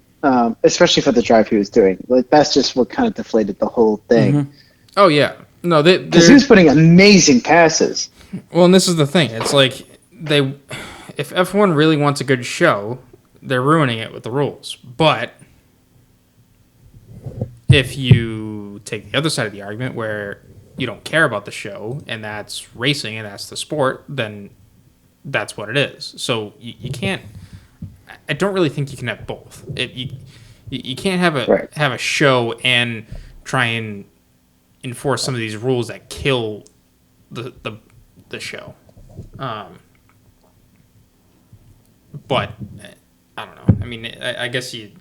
especially for the drive he was doing. Like that's just what kind of deflated the whole thing. Mm-hmm. Oh yeah, no, because he was putting amazing passes. Well, and this is the thing. It's like if F1 really wants a good show, they're ruining it with the rules. But if you take the other side of the argument where you don't care about the show and that's racing and that's the sport, then that's what it is. So you can't. I don't really think you can have both. You can't have a show and try and enforce some of these rules that kill the show. But I don't know. I mean, I guess you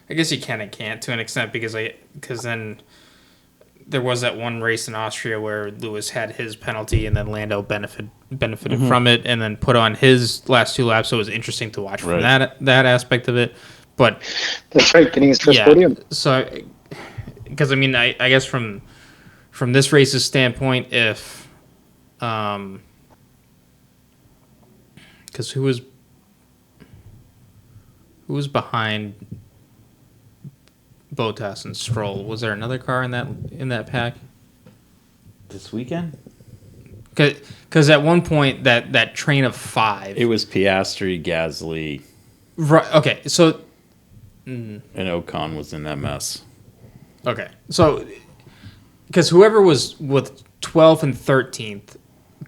can and can't to an extent because then there was that one race in Austria where Lewis had his penalty and then Lando benefited from it and then put on his last 2 laps. So it was interesting to watch from that aspect of it. But that's right, getting his first podium. So, because I mean, I guess from this race's standpoint, if because who was behind Bottas and Stroll? Was there another car in that pack this weekend? Because at one point that train of 5, it was Piastri, Gasly, right? Okay, so and Ocon was in that mess. Okay, so because whoever was with 12th and 13th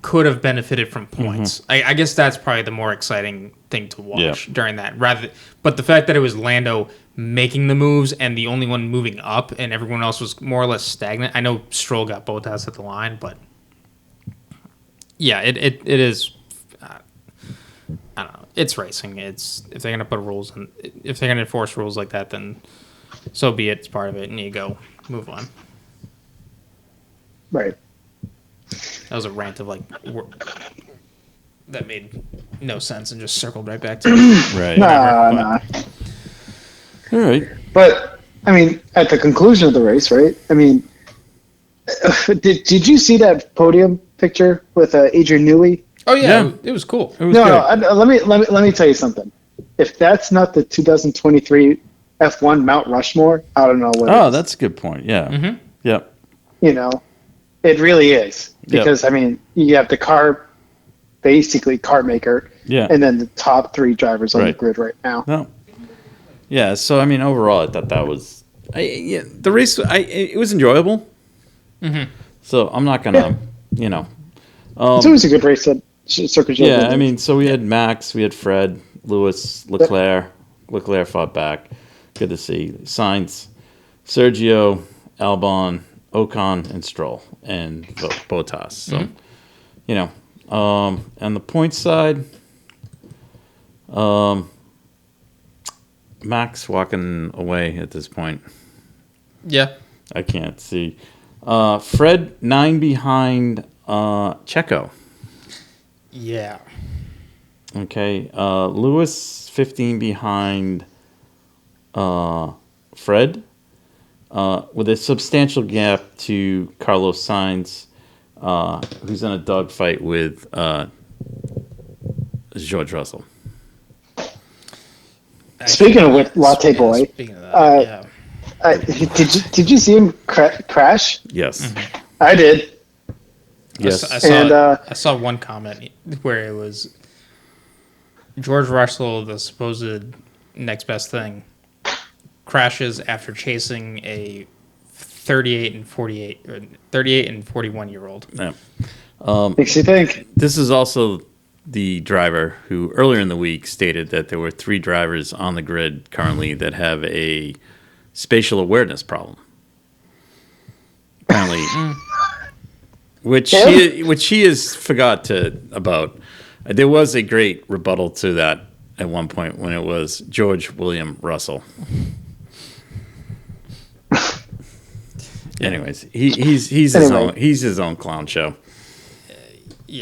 could have benefited from points. I guess that's probably the more exciting thing to watch during that. But the fact that it was Lando making the moves and the only one moving up and everyone else was more or less stagnant. I know Stroll got Bottas at the line, but yeah, it is. I don't know. It's racing. If they're gonna put rules and if they're gonna enforce rules like that, then so be it. It's part of it, and you go move on. Right. That was a rant of that made no sense and just circled right back to it. Right. Nah. All right. But I mean, at the conclusion of the race, right? I mean, did you see that podium picture with Adrian Newey? Oh yeah, it was cool. It was let me tell you something. If that's not the 2023 F1 Mount Rushmore, I don't know what. Oh, that's a good point. Yeah. Mm-hmm. Yep. It really is because I mean, you have the basically car maker, and then the top 3 drivers on the grid right now. No. Yeah. So I mean, overall, I thought that was the race. It was enjoyable. Mm-hmm. So I'm not gonna, it's always a good race at Circuit. Yeah, I mean, so we had Max, we had Fred, Lewis, Leclerc. Leclerc fought back. Good to see. Sainz, Sergio, Albon, Ocon, and Stroll, and Bottas. So, on the points side, Max walking away at this point. Yeah. I can't see. Fred 9 behind Checo. Yeah. Okay. Lewis 15 behind Fred, with a substantial gap to Carlos Sainz, who's in a dogfight with George Russell. Speaking of which, Latte Boy, speaking of that, did you see him crash? Yes. Mm-hmm. I did. Yes. I saw one comment where it was George Russell, the supposed next best thing, crashes after chasing a 38 and 41-year-old. Yeah. Makes you think. This is also the driver who earlier in the week stated that there were 3 drivers on the grid currently that have a spatial awareness problem. Apparently, which he has forgot about. There was a great rebuttal to that at one point when it was George William Russell. Anyways, he's his own clown show.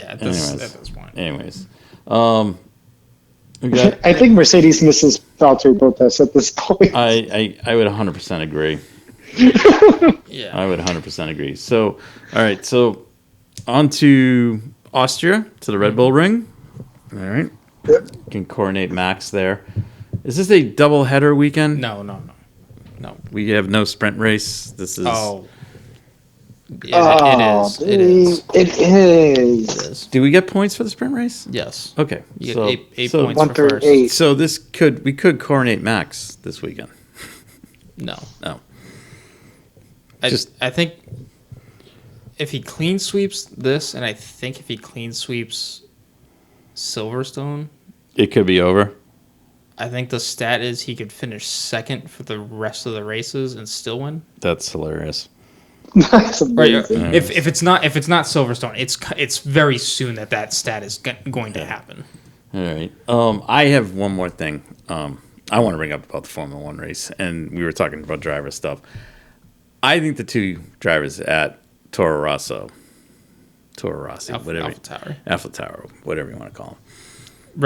At this point. Anyways, I think Mercedes misses Valtteri Bottas at this point. I would 100% agree. Yeah, I would 100% agree. So, all right, so on to Austria, to the Red Bull Ring. All right, can coordinate Max there. Is this a double header weekend? No. We have no sprint race. This is. It is. It is. Do we get points for the sprint race? Yes. Okay. You So, get eight so, points 1 for through first. 8. so we could coordinate Max this weekend. No. No. I think if he clean sweeps this, and I think if he clean sweeps Silverstone, It could be over. I think the stat is he could finish second for the rest of the races and still win. That's hilarious. That's amazing. Right. If it's not Silverstone, it's very soon that stat is going to happen. All right. I have one more thing. I want to bring up about the Formula One race, and we were talking about driver stuff. I think the 2 drivers at Toro Rosso, AlphaTauri, whatever you want to call them.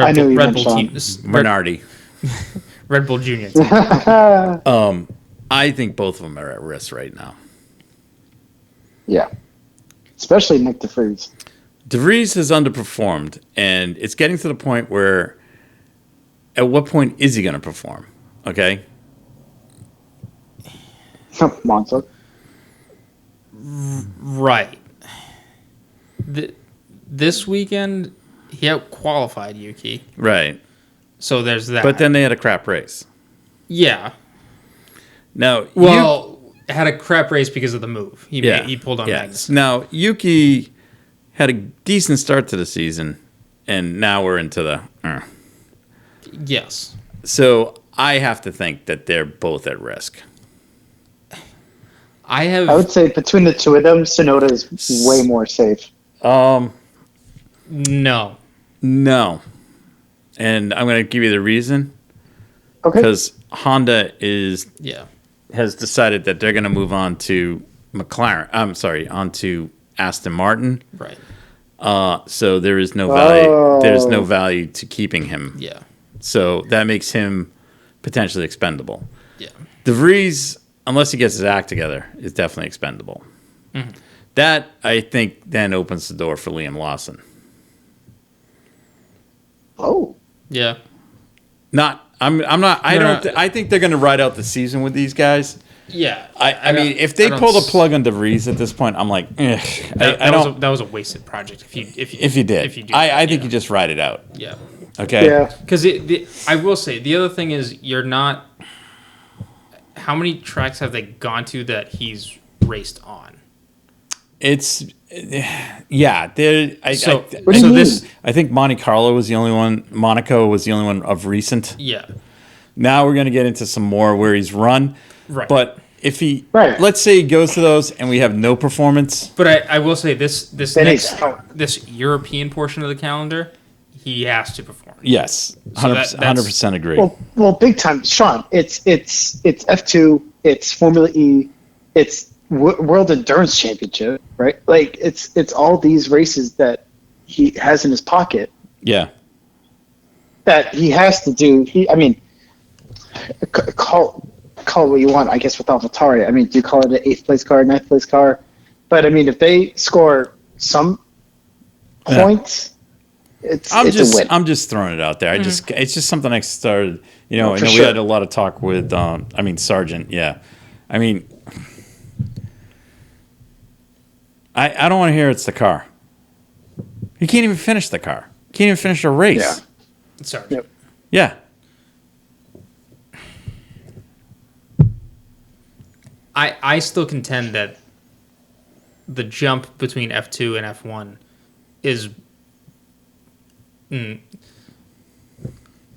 I knew you Red meant Bull Shaun. team, Minardi. Red Bull Junior team. I think both of them are at risk right now. Yeah. Especially Nick DeVries. DeVries has underperformed, and it's getting to the point where at what point is he going to perform? Okay? Monza. Right. This weekend, he out-qualified Yuki. Right. So there's that. But then they had a crap race. Yeah. Now, had a crap race because of the move. He pulled on Magnus. Now, Yuki had a decent start to the season, and now we're into the... Yes. So I have to think that they're both at risk. I would say between the 2 of them, Tsunoda is way more safe. No. And I'm going to give you the reason. Okay. Because Honda has decided that they're going to move on to onto Aston Martin. Right. So there is no value. There's no value to keeping him. Yeah. So that makes him potentially expendable. Yeah. DeVries, unless he gets his act together, is definitely expendable. Mm-hmm. That, I think, then opens the door for Liam Lawson. Oh. Yeah. I think they're going to ride out the season with these guys. Yeah. I mean, if they pull the plug on DeVries at this point, I'm like, that was a wasted project. If you did, I think you just ride it out. Yeah. Okay. Yeah. Because I will say the other thing is you're not. How many tracks have they gone to that he's raced on? It's I think Monte Carlo was the only one. Monaco was the only one of recent. Yeah. Now we're going to get into some more where he's run. Right. But if let's say he goes to those and we have no performance. But I will say this European portion of the calendar, he has to perform. Yes, 100% agree. Well, big time, Shaun. It's F2, it's Formula E, it's World Endurance Championship, right? Like it's all these races that he has in his pocket. Yeah. that he has to do. I mean, call it what you want, I guess, with AlphaTauri. I mean, do you call it an 8th place car, 9th place car? But I mean, if they score some points, it's a win. I'm just throwing it out there. It's just something I started. You know, I know we had a lot of talk with. Sargent. Yeah, I mean, I don't want to hear it's the car. He can't even finish the car. Can't even finish a race. Yeah. Sargent. Yep. Yeah. I still contend that the jump between F2 and F1 is.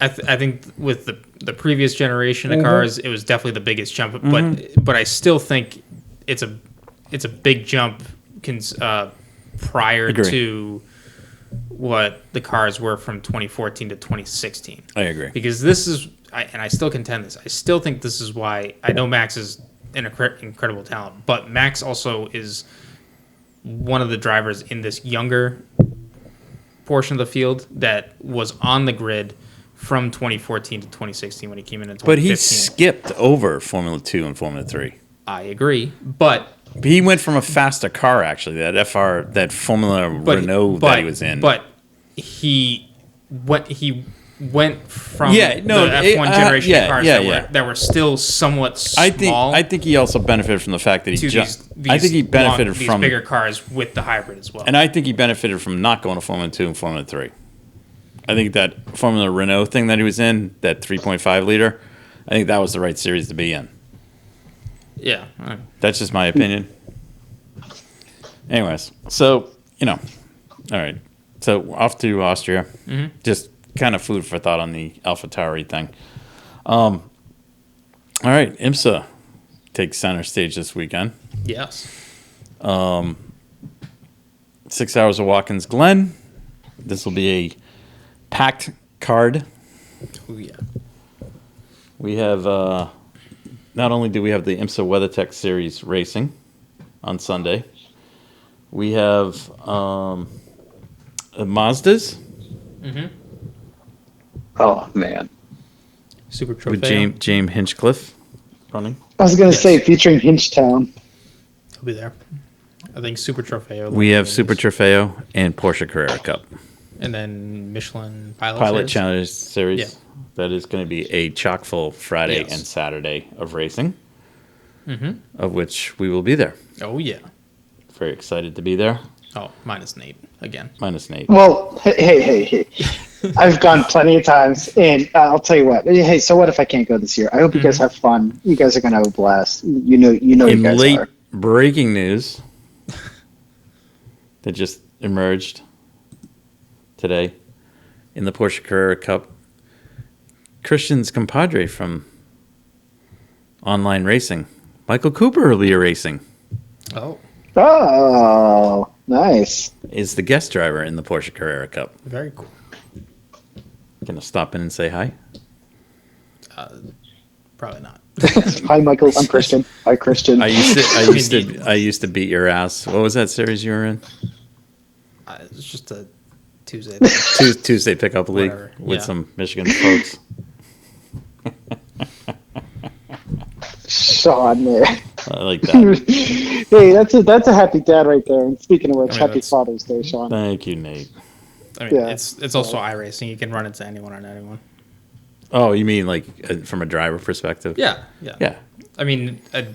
I think with the previous generation of cars, it was definitely the biggest jump. But I still think it's a big jump prior to what the cars were from 2014 to 2016. I agree. Because this is, and I still contend this. I still think this is why I know Max is an incredible talent, but Max also is one of the drivers in this younger portion of the field that was on the grid from 2014 to 2016 when he came in 2015. But he skipped over Formula 2 and Formula 3. I agree, but he went from a faster car, actually, that Formula Renault that he was in. But he went from the F1 generation cars that were still somewhat small. I think he also benefited from the fact that I think he benefited from bigger cars with the hybrid as well. And I think he benefited from not going to Formula 2 and Formula 3. I think that Formula Renault thing that he was in, that 3.5 liter, I think that was the right series to be in. Yeah. That's just my opinion. Anyways, so, all right. So off to Austria. Mm-hmm. Just kind of food for thought on the AlphaTauri thing. All right, IMSA takes center stage this weekend. Yes. 6 hours of Watkins Glen. This will be a packed card. Oh, yeah. We have, not only do we have the IMSA WeatherTech Series racing on Sunday, we have Mazdas. Mm-hmm. Oh, man. Super Trofeo. With James Hinchcliffe running. I was going to say, featuring Hinchtown. He'll be there. I think Super Trofeo. We have Super Trofeo and Porsche Carrera Cup. And then Michelin Pilot Challenge Series. Yeah. That is going to be a chock-full Friday and Saturday of racing, of which we will be there. Oh, yeah. Very excited to be there. Oh, minus Nate again. Minus Nate. Well, hey. I've gone plenty of times, and I'll tell you what. Hey, so what if I can't go this year? I hope you guys have fun. You guys are going to have a blast. You know you guys late are. Breaking news that just emerged today in the Porsche Carrera Cup, Christian's compadre from online racing, Michael Cooper, will be racing. Oh, nice. Is the guest driver in the Porsche Carrera Cup. Very cool. Gonna stop in and say hi? Probably not. Hi, Michael. I'm Christian. Hi, Christian. I used to beat your ass. What was that series you were in? It's just a Tuesday. Tuesday pickup league with some Michigan folks. Shaun there. I like that. Hey, that's a happy dad right there. And speaking of which, happy Father's Day, Shaun. Thank you, Nate. I mean, it's also iRacing. You can run into anyone on anyone. Oh, you mean like from a driver perspective? Yeah. I mean, I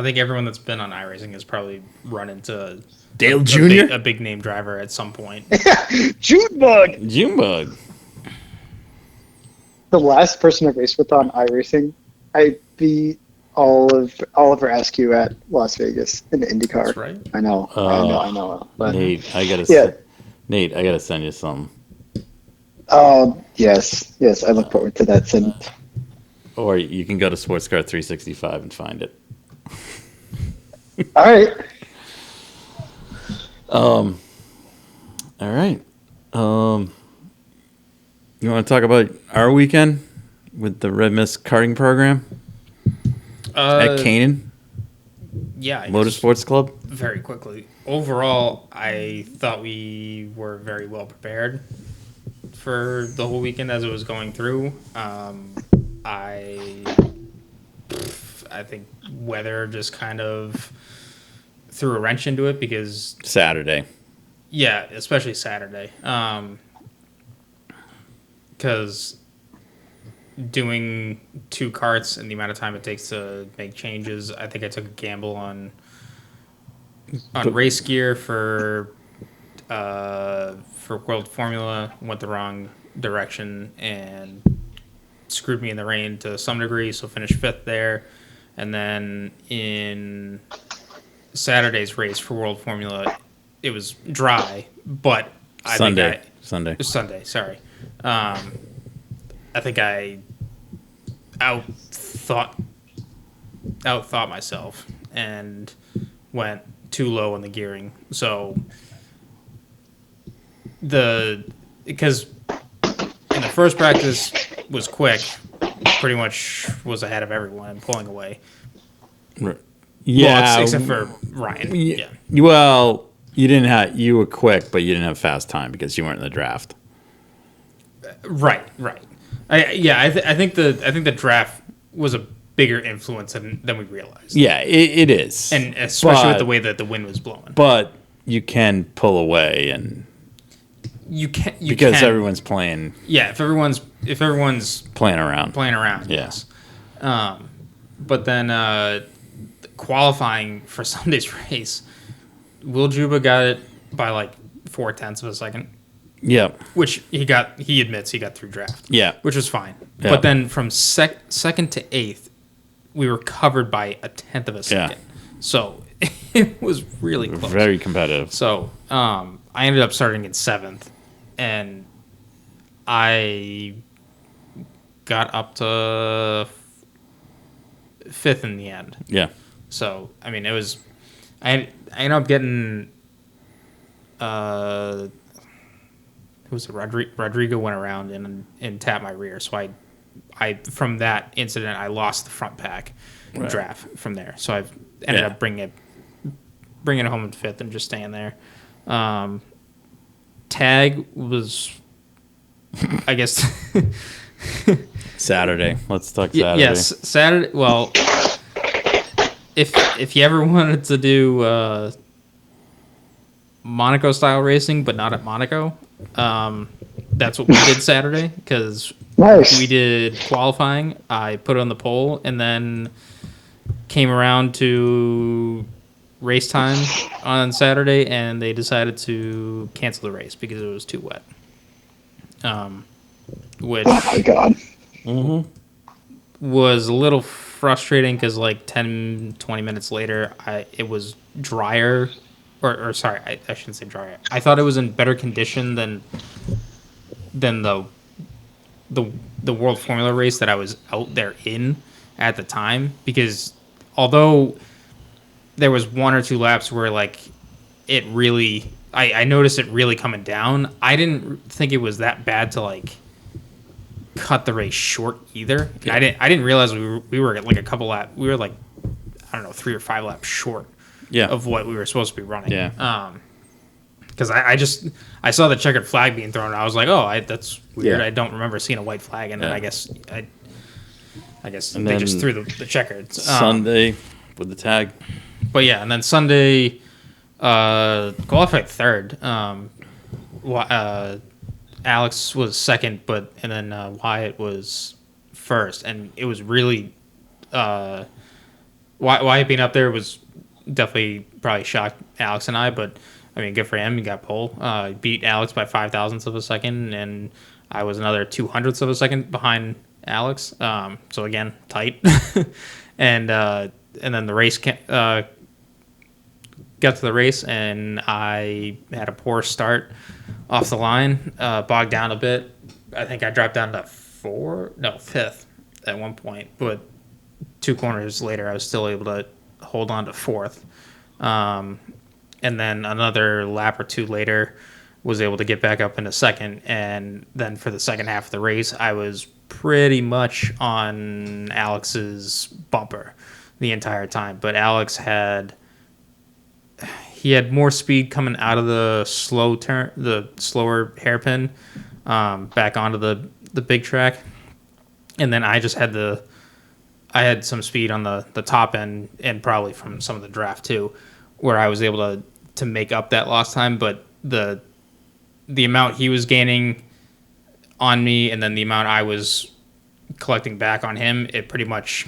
think everyone that's been on iRacing has probably run into Dale Jr., a big name driver at some point. Junebug. The last person I raced with on iRacing, I beat Oliver Askew at Las Vegas in the Indycar. That's right. I know. But, Nate, I gotta send you some. Oh, yes. I look forward to that. Or you can go to Sports Car 365 and find it. All right. All right. You want to talk about our weekend with the Red Mist karting program at Canaan? Yeah. Motorsports Club? Very quickly. Overall, I thought we were very well prepared for the whole weekend as it was going through. I think weather just kind of threw a wrench into it because Saturday. Yeah, especially Saturday. Because doing 2 carts and the amount of time it takes to make changes, I think I took a gamble on race gear for World Formula, went the wrong direction and screwed me in the rain to some degree, so finished 5th there. And then in Saturday's race for World Formula, it was dry, but Sunday, sorry. I think I outthought myself and went too low on the gearing. So because in the first practice was quick, pretty much was ahead of everyone and pulling away. Yeah, well, except for Ryan. Yeah. Well, you were quick, but you didn't have fast time because you weren't in the draft. Right. I think the draft was a bigger influence than we realized. Yeah, it is, and especially with the way that the wind was blowing. But you can pull away, and because everyone's playing. Yeah, if everyone's playing around. Yes. But then qualifying for Sunday's race, Will Juba got it by like 0.4 of a second. Yeah. Which he admits he got through draft. Yeah. Which was fine. Yeah. But then from second to 8th, we were covered by 1/10 of a second. Yeah. So it was really close. Very competitive. So I ended up starting in 7th, and I got up to 5th in the end. Yeah. So, I mean, it was... I ended up getting... who was it? Rodrigo went around and tapped my rear. So I from that incident, I lost the front pack draft from there. So I ended up bringing it home in 5th and just staying there. Tag was, I guess... Saturday. Let's talk Saturday. Yes, Saturday. Well, if you ever wanted to do Monaco style racing, but not at Monaco, that's what we did Saturday because we did qualifying. I put it on the pole and then came around to race time on Saturday, and they decided to cancel the race because it was too wet. Which oh my God. was a little frustrating because like 10-20 minutes later it was drier or sorry, I shouldn't say drier. I thought it was in better condition than the World Formula race that I was out there in at the time, because although there was 1 or 2 laps where like it really I noticed it really coming down, I didn't think it was that bad to like cut the race short either. Yeah. I didn't realize we were like a couple laps. We were like, I don't know, 3 or 5 laps short of what we were supposed to be running. Yeah. Because I saw the checkered flag being thrown, and I was like, oh, that's weird. Yeah. I don't remember seeing a white flag, and then I guess and they just threw the checkered. Sunday with the tag. But yeah, and then Sunday qualified 3rd. Alex was 2nd, and then Wyatt was 1st, and it was really Wyatt being up there was definitely probably shocked Alex and I, but I mean, good for him. He got pole. Beat Alex by 0.005 of a second, and I was another 0.02 of a second behind Alex. So again, tight. And then the race got to the race, and I had a poor start off the line, bogged down a bit. I think I dropped down to 5th at one point, but 2 corners later, I was still able to hold on to 4th. And then another lap or 2 later, was able to get back up into 2nd. And then for the second half of the race, I was pretty much on Alex's bumper the entire time. But Alex had more speed coming out of the slower hairpin back onto the big track, and then I just had I had some speed on the top end, and probably from some of the draft too, where I was able to make up that lost time. But the amount he was gaining on me, and then the amount I was collecting back on him, it pretty much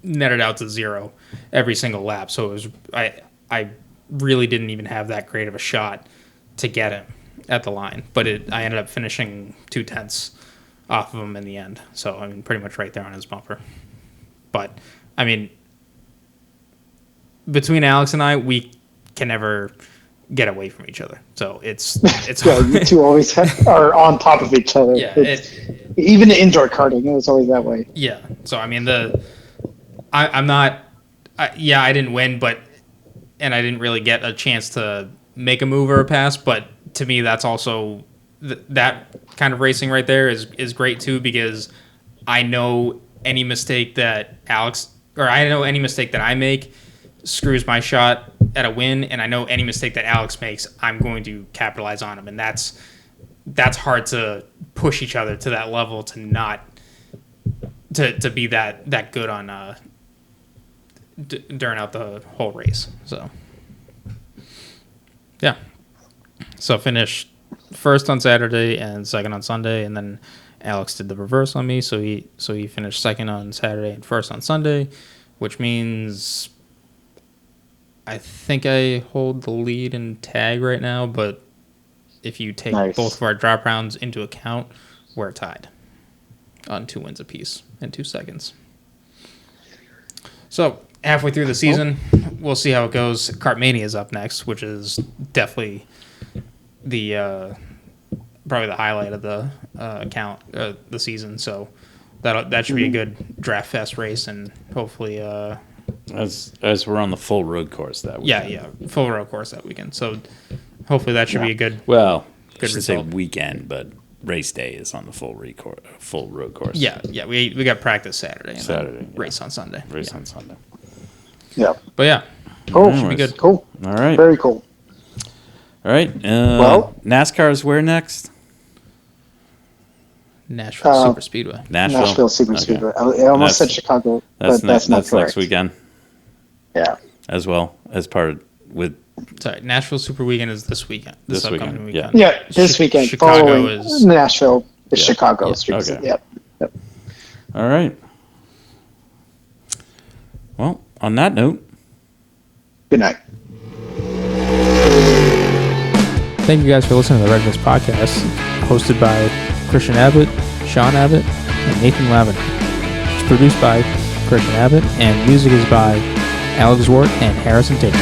netted out to zero every single lap. So it was I really didn't even have that great of a shot to get him at the line, but I ended up finishing 2/10 off of him in the end. So I mean, pretty much right there on his bumper. But I mean, between Alex and I, we can never get away from each other. So it's yeah, you two always are on top of each other. Yeah, even in indoor karting, it was always that way. Yeah. So I mean, I'm not. I didn't win, and I didn't really get a chance to make a move or a pass. But to me, that's also that kind of racing right there is great too, because I know any mistake that any mistake that I make screws my shot at a win, and I know any mistake that Alex makes, I'm going to capitalize on him, and that's hard to push each other to that level, to not to be that good on during out the whole race. So yeah, so finished first on Saturday and second on Sunday, and then Alex did the reverse on me, so he finished second on Saturday and first on Sunday, which means I think I hold the lead in tag right now, but if you take both of our drop rounds into account, we're tied on 2 wins apiece in 2 seconds. So halfway through the season, we'll see how it goes. Kartmania is up next, which is definitely probably the highlight of the the season. So that should be a good draft fest race, and hopefully as we're on the full road course that weekend. Yeah, full road course that weekend. So hopefully that should be a good. Well, good I should say weekend, but race day is on the full road course. Yeah. We got practice Saturday. And race on Sunday. On Sunday. Yeah. But yeah, cool. Should be good. Cool. All right. Very cool. All right. Well, NASCAR is where next? Nashville Super Speedway. Nashville Super Speedway. I almost said Chicago, but that's not correct. Next weekend. Yeah. As well as Sorry, Nashville Super Weekend is this weekend. This upcoming weekend. Yeah, this weekend. Chicago following is Nashville. Is Chicago. Yeah. Okay. Yep. All right. Well, on that note, good night. Thank you guys for listening to the Red Mist Podcast, hosted by Christian Abbott, Shaun Abbott, and Nathan Lavin. It's produced by Christian Abbott, and music is by Alex Wart and Harrison Tate.